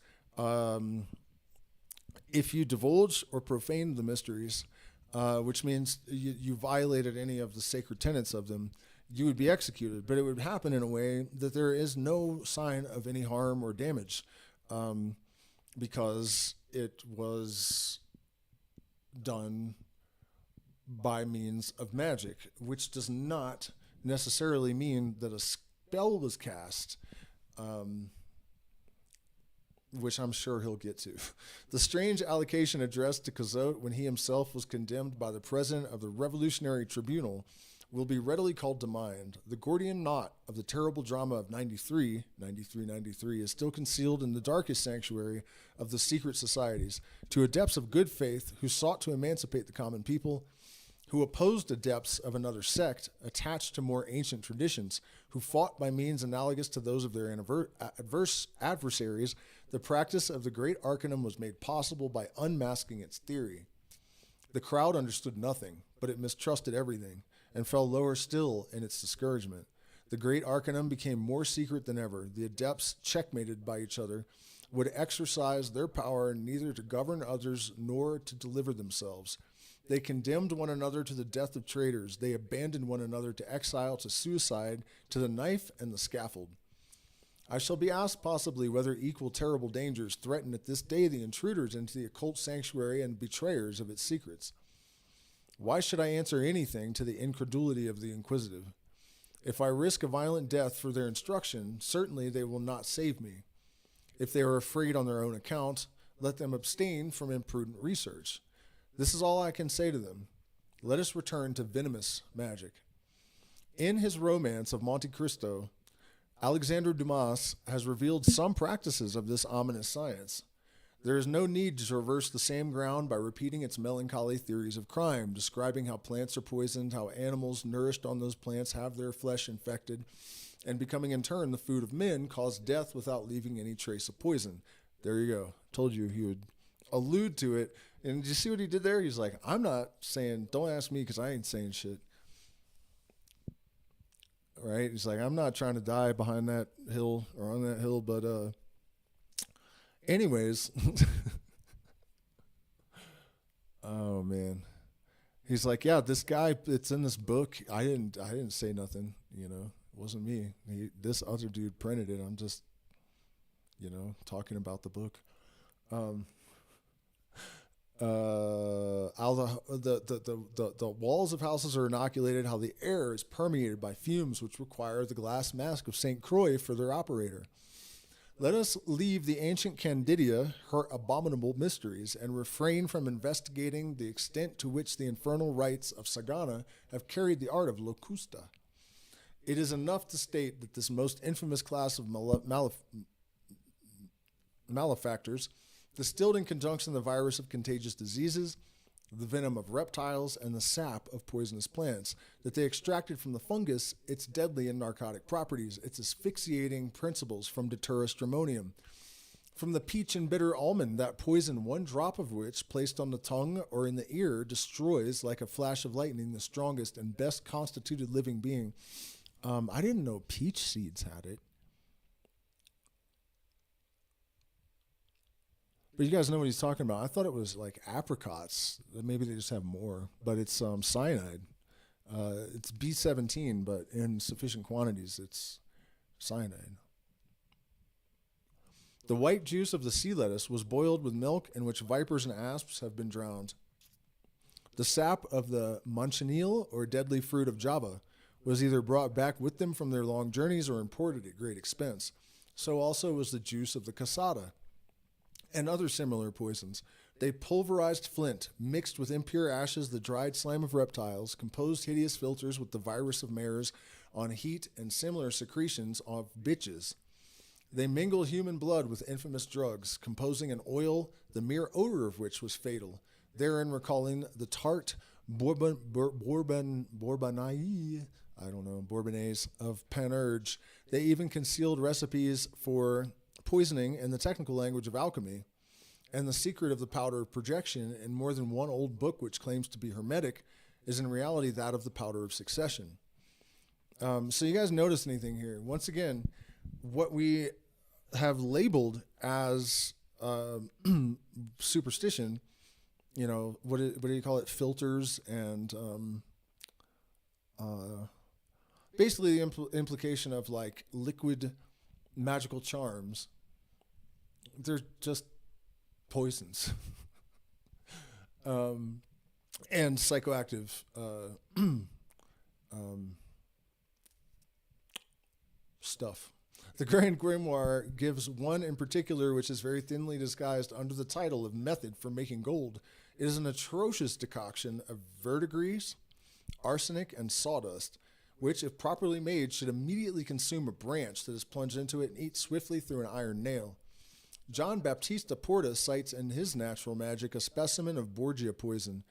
A: if you divulge or profane the mysteries, which means you violated any of the sacred tenets of them, you would be executed. But it would happen in a way that there is no sign of any harm or damage, because it was done by means of magic, which does not necessarily mean that a spell was cast, which I'm sure he'll get to. The strange allocation addressed to Cazot when he himself was condemned by the president of the Revolutionary Tribunal will be readily called to mind. The Gordian knot of the terrible drama of 93 is still concealed in the darkest sanctuary of the secret societies. To adepts of good faith who sought to emancipate the common people, who opposed adepts of another sect attached to more ancient traditions, who fought by means analogous to those of their adversaries, the practice of the great arcanum was made possible by unmasking its theory. The crowd understood nothing, but it mistrusted everything, and fell lower still in its discouragement. The great arcanum became more secret than ever. The adepts, checkmated by each other, would exercise their power neither to govern others nor to deliver themselves. They condemned one another to the death of traitors. They abandoned one another to exile, to suicide, to the knife and the scaffold. I shall be asked possibly whether equal terrible dangers threaten at this day the intruders into the occult sanctuary and betrayers of its secrets. Why should I answer anything to the incredulity of the inquisitive? If I risk a violent death for their instruction, certainly they will not save me. If they are afraid on their own account, let them abstain from imprudent research. This is all I can say to them. Let us return to venomous magic. In his romance of Monte Cristo, Alexandre Dumas has revealed some practices of this ominous science. There is no need to traverse the same ground by repeating its melancholy theories of crime, describing how plants are poisoned, how animals nourished on those plants have their flesh infected, and becoming in turn the food of men cause death without leaving any trace of poison. There you go. Told you he would allude to it. And did you see what he did there? He's like, I'm not saying, don't ask me because I ain't saying shit. Right? He's like, I'm not trying to die behind that hill or on that hill, but anyways. Oh man. He's like, yeah, this guy, it's in this book. I didn't say nothing, you know. It wasn't me. This other dude printed it. I'm just, you know, talking about the book. How the walls of houses are inoculated, how the air is permeated by fumes which require the glass mask of St. Croix for their operator. Let us leave the ancient Candidia her abominable mysteries and refrain from investigating the extent to which the infernal rites of Sagana have carried the art of Locusta. It is enough to state that this most infamous class of malefactors, distilled in conjunction the virus of contagious diseases, the venom of reptiles, and the sap of poisonous plants, that they extracted from the fungus its deadly and narcotic properties, its asphyxiating principles from Datura stramonium, from the peach and bitter almond, that poison one drop of which, placed on the tongue or in the ear, destroys like a flash of lightning the strongest and best constituted living being. I didn't know peach seeds had it. But you guys know what he's talking about. I thought it was like apricots. Maybe they just have more. But it's cyanide. It's B17, but in sufficient quantities, it's cyanide. The white juice of the sea lettuce was boiled with milk in which vipers and asps have been drowned. The sap of the manchineel, or deadly fruit of Java, was either brought back with them from their long journeys or imported at great expense. So also was the juice of the casada and other similar poisons. They pulverized flint, mixed with impure ashes the dried slime of reptiles, composed hideous filters with the virus of mares on heat and similar secretions of bitches. They mingle human blood with infamous drugs, composing an oil the mere odor of which was fatal, therein recalling the tart Bourbonnais of Panurge. They even concealed recipes for poisoning in the technical language of alchemy, and the secret of the powder of projection in more than one old book which claims to be hermetic is in reality that of the powder of succession. So you guys notice anything here? Once again, what we have labeled as superstition, you know, what do you call it? Filters and basically the implication of like liquid magical charms. They're just poisons and psychoactive stuff. The Grand Grimoire gives one in particular, which is very thinly disguised under the title of Method for Making Gold. It is an atrocious decoction of verdigris, arsenic, and sawdust, which, if properly made, should immediately consume a branch that is plunged into it and eat swiftly through an iron nail. John Baptista Porta cites in his Natural Magic a specimen of Borgia poison,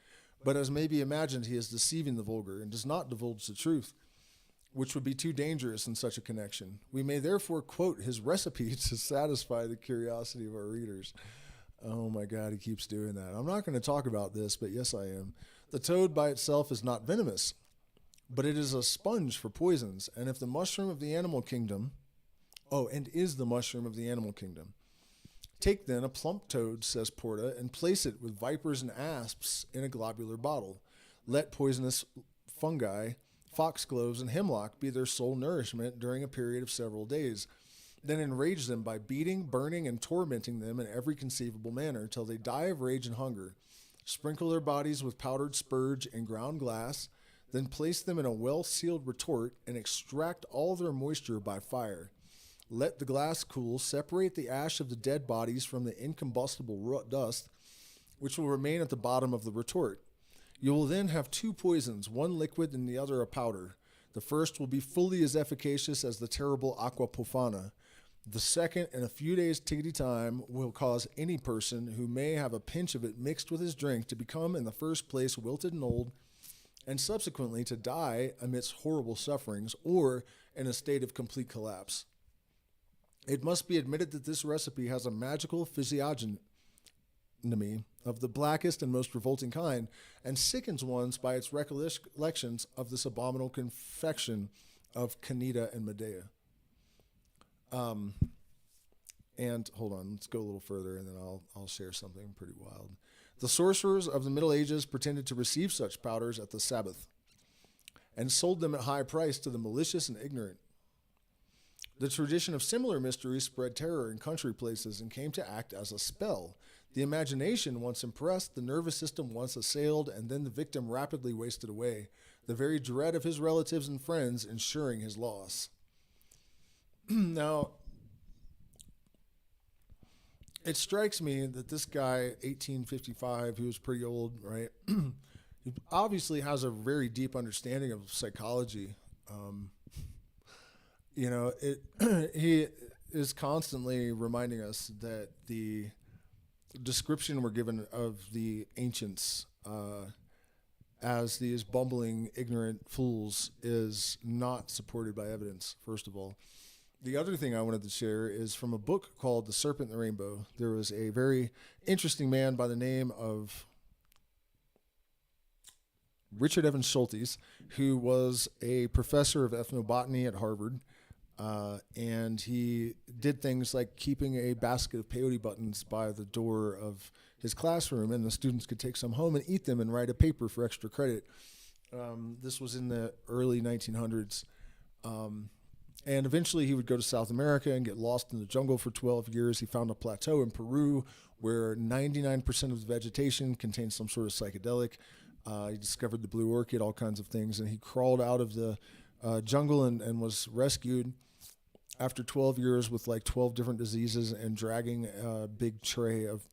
A: but as may be imagined, he is deceiving the vulgar and does not divulge the truth, which would be too dangerous in such a connection. We may therefore quote his recipe to satisfy the curiosity of our readers. Oh my God, he keeps doing that. I'm not going to talk about this, but yes, I am. The toad by itself is not venomous, but it is a sponge for poisons. And if the mushroom of the animal kingdom, is the mushroom of the animal kingdom. Take then a plump toad, says Porta, and place it with vipers and asps in a globular bottle. Let poisonous fungi, foxgloves, and hemlock be their sole nourishment during a period of several days. Then enrage them by beating, burning, and tormenting them in every conceivable manner till they die of rage and hunger. Sprinkle their bodies with powdered spurge and ground glass, then place them in a well-sealed retort and extract all their moisture by fire. Let the glass cool, separate the ash of the dead bodies from the incombustible dust, which will remain at the bottom of the retort. You will then have two poisons, one liquid and the other a powder. The first will be fully as efficacious as the terrible aqua profana. The second, in a few days' tickety time, will cause any person who may have a pinch of it mixed with his drink to become in the first place wilted and old, and subsequently to die amidst horrible sufferings or in a state of complete collapse. It must be admitted that this recipe has a magical physiognomy of the blackest and most revolting kind, and sickens one by its recollections of this abominable confection of Canida and Medea. And hold on, let's go a little further, and then I'll share something pretty wild. The sorcerers of the Middle Ages pretended to receive such powders at the Sabbath, and sold them at high price to the malicious and ignorant. The tradition of similar mysteries spread terror in country places and came to act as a spell. The imagination once impressed, the nervous system once assailed, and then the victim rapidly wasted away, the very dread of his relatives and friends ensuring his loss. Now, it strikes me that this guy, 1855, he was pretty old, right? He obviously has a very deep understanding of psychology. He is constantly reminding us that the description we're given of the ancients as these bumbling, ignorant fools is not supported by evidence, first of all. The other thing I wanted to share is from a book called The Serpent and the Rainbow. There was a very interesting man by the name of Richard Evans Schultes, who was a professor of ethnobotany at Harvard. And he did things like keeping a basket of peyote buttons by the door of his classroom, and the students could take some home and eat them and write a paper for extra credit. This was in the early 1900s. And eventually he would go to South America and get lost in the jungle for 12 years. He found a plateau in Peru where 99% of the vegetation contained some sort of psychedelic. He discovered the blue orchid, all kinds of things, and he crawled out of the jungle and was rescued after 12 years with like 12 different diseases and dragging a big tray of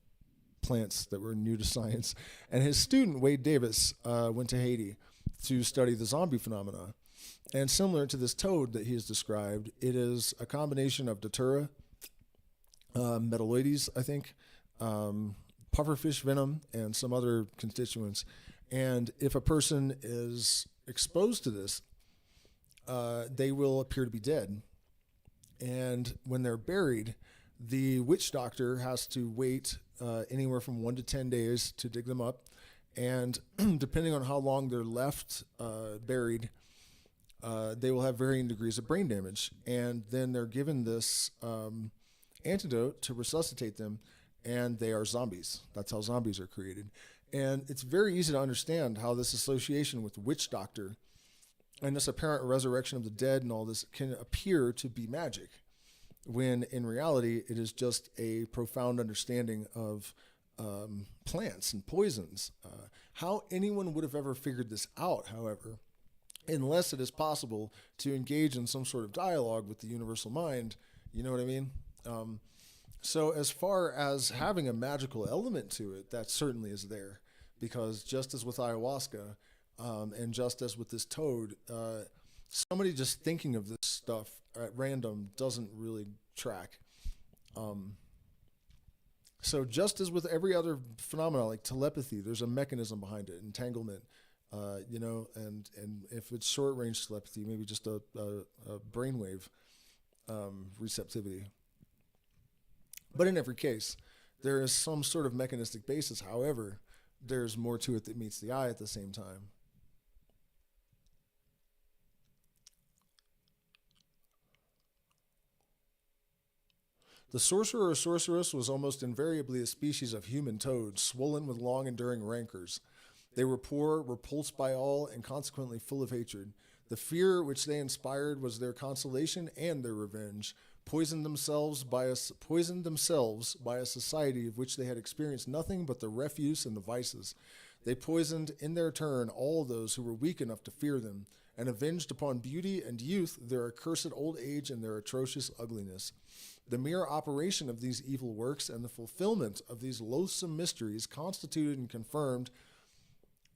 A: plants that were new to science. And his student, Wade Davis, went to Haiti to study the zombie phenomena. And similar to this toad that he has described, it is a combination of datura metalloides, I think, pufferfish venom, and some other constituents. And if a person is exposed to this, they will appear to be dead. And when they're buried, the witch doctor has to wait anywhere from 1 to 10 days to dig them up. And depending on how long they're left buried, they will have varying degrees of brain damage. And then they're given this antidote to resuscitate them, and they are zombies. That's how zombies are created. And it's very easy to understand how this association with witch doctor and this apparent resurrection of the dead and all this can appear to be magic, when in reality it is just a profound understanding of plants and poisons. How anyone would have ever figured this out, however, unless it is possible to engage in some sort of dialogue with the universal mind, you know what I mean? So as far as having a magical element to it, that certainly is there, because just as with ayahuasca, and just as with this toad, somebody just thinking of this stuff at random doesn't really track. So just as with every other phenomenon like telepathy, there's a mechanism behind it, entanglement, and if it's short range telepathy, maybe just a brainwave receptivity. But in every case, there is some sort of mechanistic basis. However, there's more to it that meets the eye at the same time. The sorcerer or sorceress was almost invariably a species of human toad, swollen with long enduring rancors. They were poor, repulsed by all, and consequently full of hatred. The fear which they inspired was their consolation and their revenge. Poisoned themselves by a society of which they had experienced nothing but the refuse and the vices. They poisoned in their turn all those who were weak enough to fear them, and avenged upon beauty and youth their accursed old age and their atrocious ugliness. The mere operation of these evil works and the fulfillment of these loathsome mysteries constituted and confirmed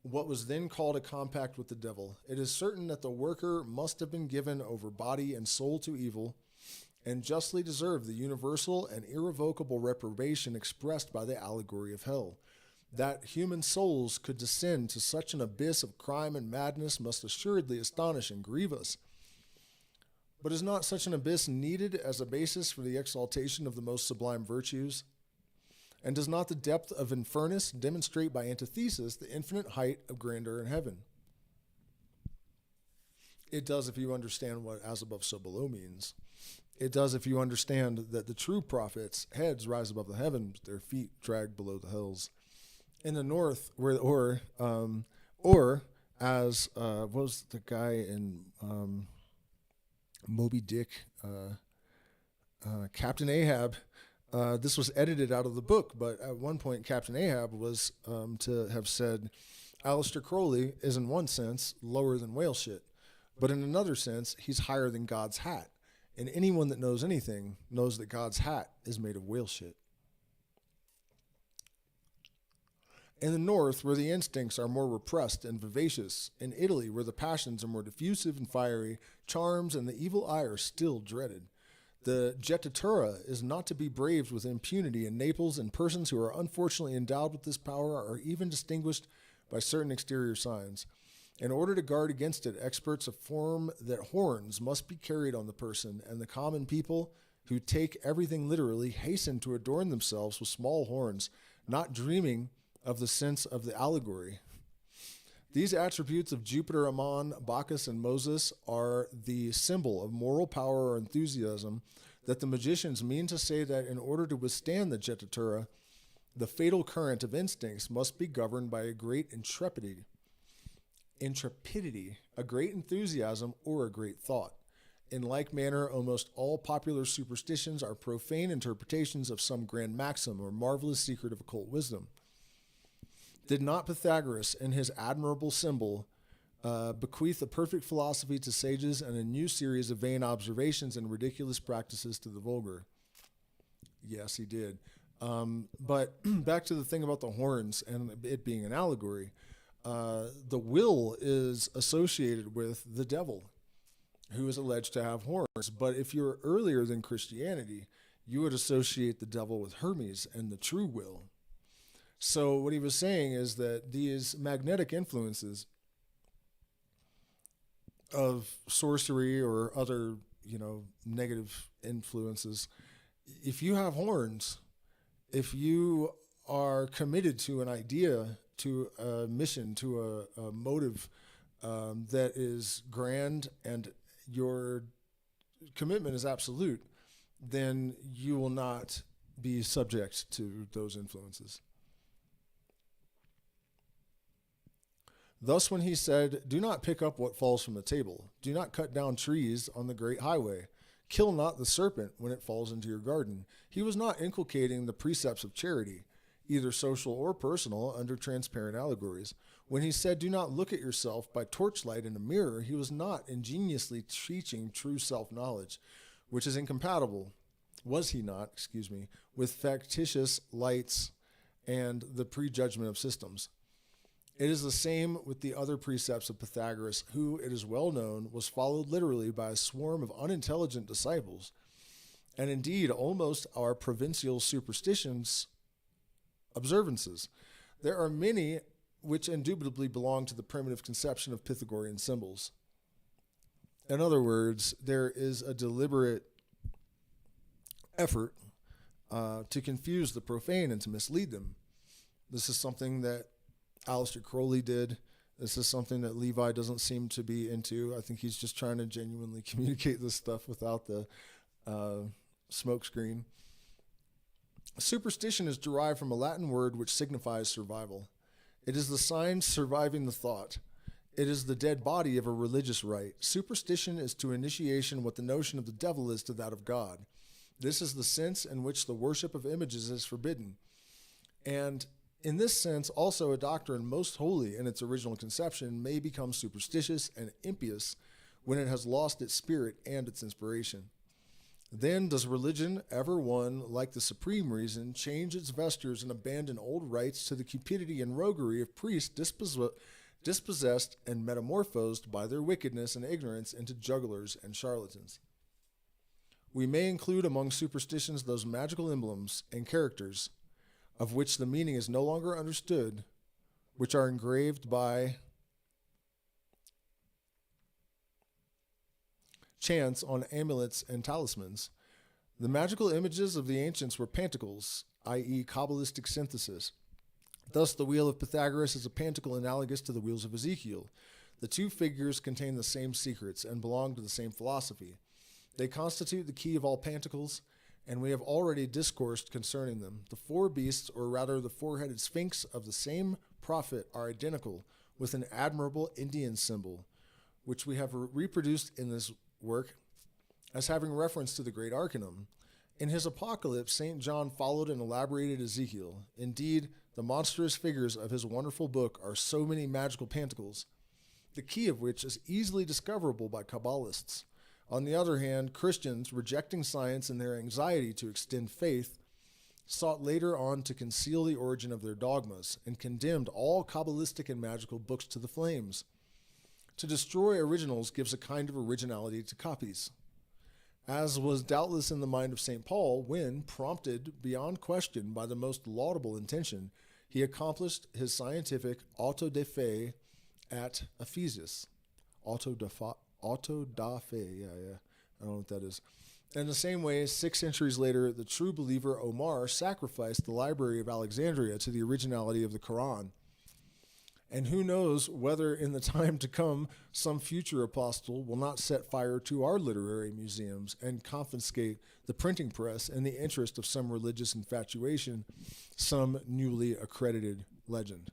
A: what was then called a compact with the devil. It is certain that the worker must have been given over body and soul to evil, and justly deserved the universal and irrevocable reprobation expressed by the allegory of hell. That human souls could descend to such an abyss of crime and madness must assuredly astonish and grieve us. But is not such an abyss needed as a basis for the exaltation of the most sublime virtues? And does not the depth of Infernus demonstrate by antithesis the infinite height of grandeur in heaven? It does if you understand what as above so below means. It does if you understand that the true prophets' heads rise above the heavens, their feet drag below the hills. In the north, or as what was the guy in Moby Dick, Captain Ahab. This was edited out of the book, but at one point Captain Ahab was to have said, Aleister Crowley is in one sense lower than whale shit, but in another sense, he's higher than God's hat. And anyone that knows anything knows that God's hat is made of whale shit. In the north, where the instincts are more repressed and vivacious, in Italy, where the passions are more diffusive and fiery, charms and the evil eye are still dreaded. The jettatura is not to be braved with impunity in Naples, and persons who are unfortunately endowed with this power are even distinguished by certain exterior signs. In order to guard against it, experts affirm that horns must be carried on the person, and the common people, who take everything literally, hasten to adorn themselves with small horns, not dreaming of the sense of the allegory. These attributes of Jupiter, Ammon, Bacchus, and Moses are the symbol of moral power or enthusiasm that the magicians mean to say that in order to withstand the jettatura, the fatal current of instincts must be governed by a great intrepidity, a great enthusiasm, or a great thought. In like manner, almost all popular superstitions are profane interpretations of some grand maxim or marvelous secret of occult wisdom. Did not Pythagoras, in his admirable symbol, bequeath a perfect philosophy to sages and a new series of vain observations and ridiculous practices to the vulgar? Yes, he did. But back to the thing about the horns and it being an allegory. The will is associated with the devil, who is alleged to have horns. But if you're earlier than Christianity, you would associate the devil with Hermes and the true will. So what he was saying is that these magnetic influences of sorcery or other, negative influences, if you have horns, if you are committed to an idea, to a mission, to a motive that is grand, and your commitment is absolute, then you will not be subject to those influences. Thus, when he said, "Do not pick up what falls from the table. Do not cut down trees on the great highway. Kill not the serpent when it falls into your garden," he was not inculcating the precepts of charity, either social or personal, under transparent allegories. When he said, "Do not look at yourself by torchlight in a mirror," he was not ingeniously teaching true self-knowledge, which is incompatible, was he not, with factitious lights and the prejudgment of systems. It is the same with the other precepts of Pythagoras, who, it is well known, was followed literally by a swarm of unintelligent disciples, and indeed almost our provincial superstitions observances. There are many which indubitably belong to the primitive conception of Pythagorean symbols. In other words, there is a deliberate effort to confuse the profane and to mislead them. This is something that Aleister Crowley did. This is something that Levi doesn't seem to be into. I think he's just trying to genuinely communicate this stuff without the smoke screen. Superstition is derived from a Latin word which signifies survival. It is the sign surviving the thought. It is the dead body of a religious rite. Superstition is to initiation what the notion of the devil is to that of God. This is the sense in which the worship of images is forbidden. And in this sense, also a doctrine most holy in its original conception may become superstitious and impious when it has lost its spirit and its inspiration. Then does religion, ever one, like the supreme reason, change its vestures and abandon old rites to the cupidity and roguery of priests dispossessed and metamorphosed by their wickedness and ignorance into jugglers and charlatans. We may include among superstitions those magical emblems and characters of which the meaning is no longer understood, which are engraved by chance on amulets and talismans. The magical images of the ancients were panticles, i.e. Kabbalistic synthesis. Thus, the wheel of Pythagoras is a panticle analogous to the wheels of Ezekiel. The two figures contain the same secrets and belong to the same philosophy. They constitute the key of all panticles, and we have already discoursed concerning them. The four beasts, or rather the four-headed sphinx of the same prophet, are identical with an admirable Indian symbol, which we have reproduced in this work as having reference to the great Arcanum. In his Apocalypse, St. John followed and elaborated Ezekiel. Indeed, the monstrous figures of his wonderful book are so many magical panticles, the key of which is easily discoverable by Kabbalists. On the other hand, Christians, rejecting science in their anxiety to extend faith, sought later on to conceal the origin of their dogmas and condemned all Kabbalistic and magical books to the flames. To destroy originals gives a kind of originality to copies, as was doubtless in the mind of St. Paul when, prompted beyond question by the most laudable intention, he accomplished his scientific auto de fe at Ephesus. Auto da fe, yeah. I don't know what that is. In the same way, 6 centuries later, the true believer Omar sacrificed the library of Alexandria to the originality of the Quran. And who knows whether in the time to come, some future apostle will not set fire to our literary museums and confiscate the printing press in the interest of some religious infatuation, some newly accredited legend.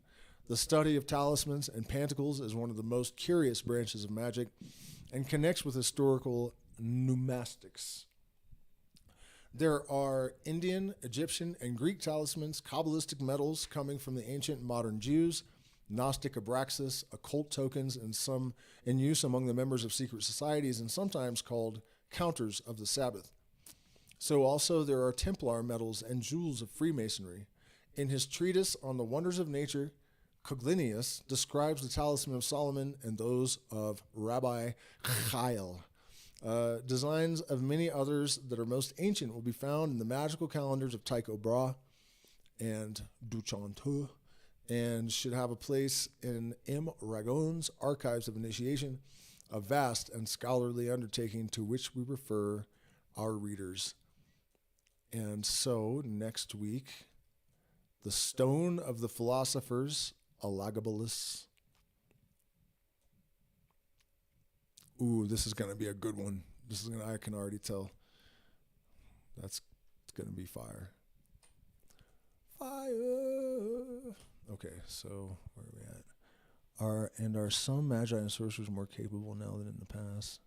A: The study of talismans and panticles is one of the most curious branches of magic and connects with historical numismatics. There are Indian, Egyptian, and Greek talismans, Kabbalistic medals coming from the ancient and modern Jews, Gnostic abraxas, occult tokens, and some in use among the members of secret societies and sometimes called counters of the Sabbath. So also there are Templar medals and jewels of Freemasonry. In his treatise on the wonders of nature, Coglinius describes the talisman of Solomon and those of Rabbi Chayil Designs of many others that are most ancient will be found in the magical calendars of Tycho Brahe and Duchantu, and should have a place in M. Ragon's Archives of Initiation, a vast and scholarly undertaking to which we refer our readers. And so, next week, the Stone of the Philosophers, Elagabalus. Ooh, this is going to be a good one. I can already tell. It's going to be fire. Fire! Okay, so where are we at? Are some magi and sorcerers more capable now than in the past?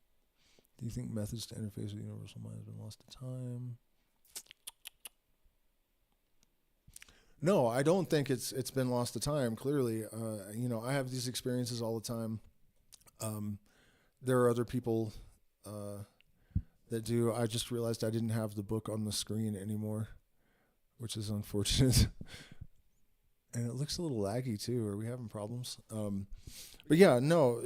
A: Do you think methods to interface with the universal mind have been lost to time? No, I don't think it's been lost to time. Clearly, I have these experiences all the time. There are other people that do. I just realized I didn't have the book on the screen anymore, which is unfortunate. And it looks a little laggy too. Are we having problems? But yeah, no,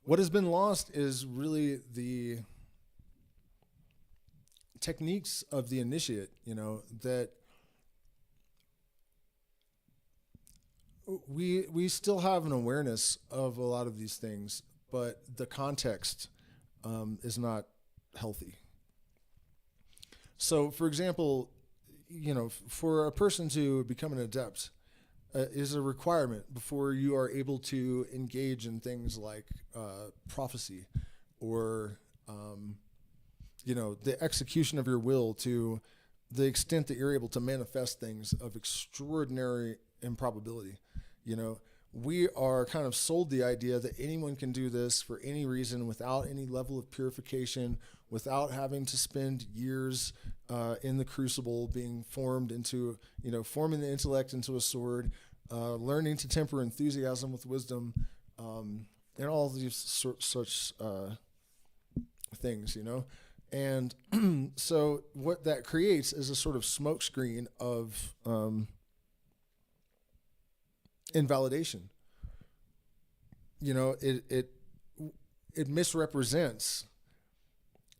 A: what has been lost is really the techniques of the initiate, that we still have an awareness of a lot of these things, but the context is not healthy. So, for example, for a person to become an adept is a requirement before you are able to engage in things like prophecy or the execution of your will to the extent that you're able to manifest things of extraordinary improbability. We are kind of sold the idea that anyone can do this for any reason without any level of purification, without having to spend years in the crucible being formed into, forming the intellect into a sword, learning to temper enthusiasm with wisdom, and all these such things, And so what that creates is a sort of smokescreen of invalidation. It misrepresents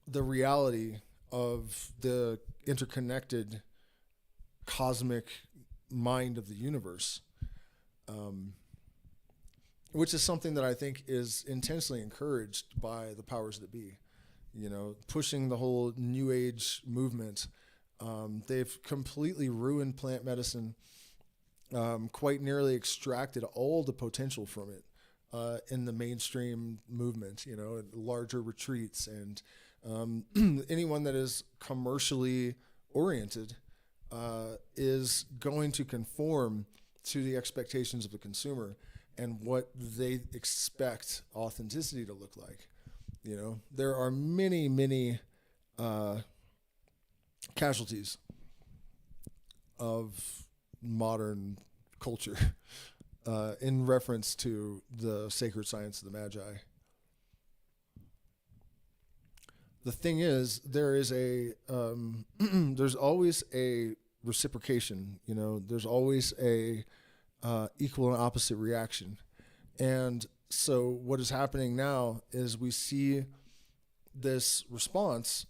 A: the reality of the interconnected cosmic mind of the universe, which is something that I think is intensely encouraged by the powers that be. Pushing the whole New Age movement. They've completely ruined plant medicine, quite nearly extracted all the potential from it in the mainstream movement, larger retreats. And anyone that is commercially oriented is going to conform to the expectations of the consumer and what they expect authenticity to look like. There are many, many casualties of modern culture in reference to the sacred science of the Magi. The thing is, there is there's always a reciprocation. There's always a equal and opposite reaction, and so what is happening now is we see this response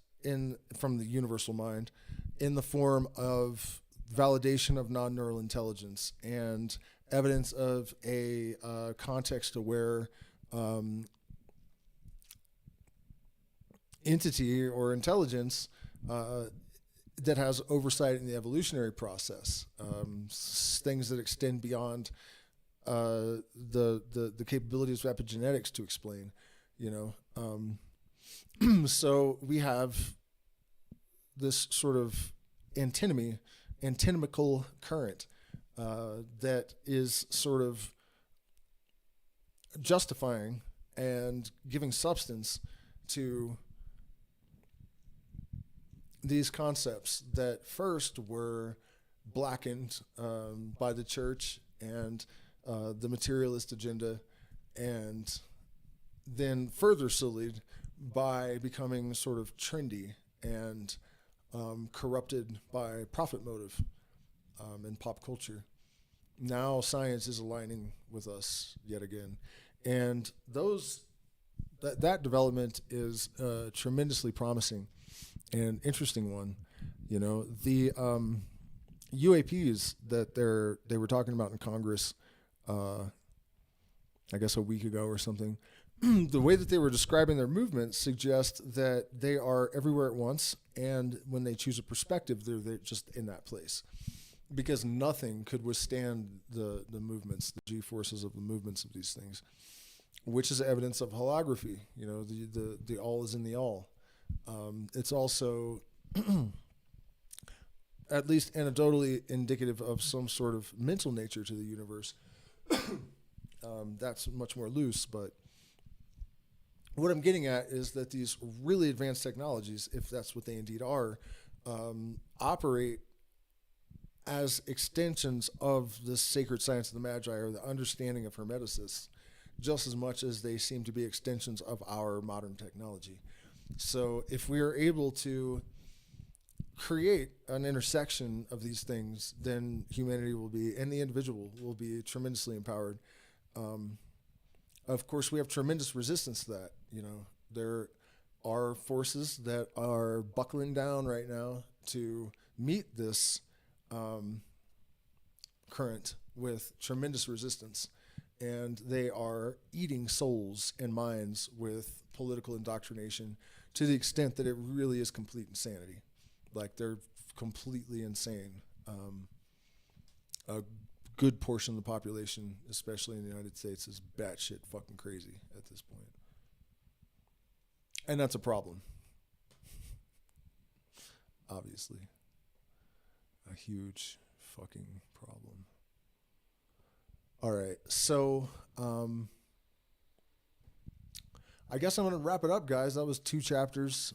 A: from the universal mind in the form of validation of non-neural intelligence and evidence of a context-aware entity or intelligence that has oversight in the evolutionary process, things that extend beyond the capabilities of epigenetics to explain, so we have this sort of antinomical current that is sort of justifying and giving substance to these concepts that first were blackened by the church and the materialist agenda, and then further sullied by becoming sort of trendy and corrupted by profit motive in pop culture. Now science is aligning with us yet again. And those that development is tremendously promising and interesting one. You know, the UAPs that they were talking about in Congress, I guess a week ago or something. The way that they were describing their movement suggests that they are everywhere at once, and when they choose a perspective, they're just in that place, because nothing could withstand the movements, the G-forces of the movements of these things, which is evidence of holography. You know, the all is in the all. It's also at least anecdotally indicative of some sort of mental nature to the universe. That's much more loose, but what I'm getting at is that these really advanced technologies, if that's what they indeed are, operate as extensions of the sacred science of the Magi, or the understanding of Hermeticists, just as much as they seem to be extensions of our modern technology. So if we are able to create an intersection of these things, then humanity will be, and the individual will be, tremendously empowered. Of course, we have tremendous resistance to that. You know, there are forces that are buckling down right now to meet this current with tremendous resistance, and they are eating souls and minds with political indoctrination to the extent that it really is complete insanity. Like, they're completely insane. A good portion of the population, especially in the United States, is batshit fucking crazy at this point. And that's a problem. Obviously. A huge fucking problem. All right, so I guess I'm going to wrap it up, guys. That was 2 chapters.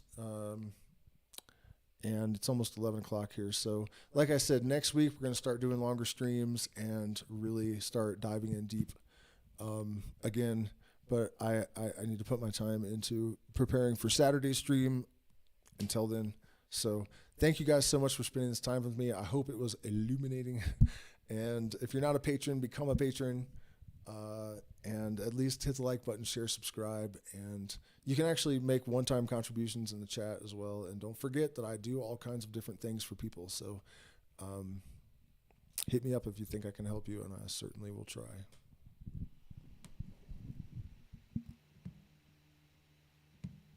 A: And it's almost 11 o'clock here. So like I said, next week we're going to start doing longer streams and really start diving in deep again. But I need to put my time into preparing for Saturday's stream until then. So thank you guys so much for spending this time with me. I hope it was illuminating. And if you're not a patron, become a patron. And at least hit the like button, share, subscribe, and you can actually make one-time contributions in the chat as well. And don't forget that I do all kinds of different things for people. So hit me up if you think I can help you, and I certainly will try.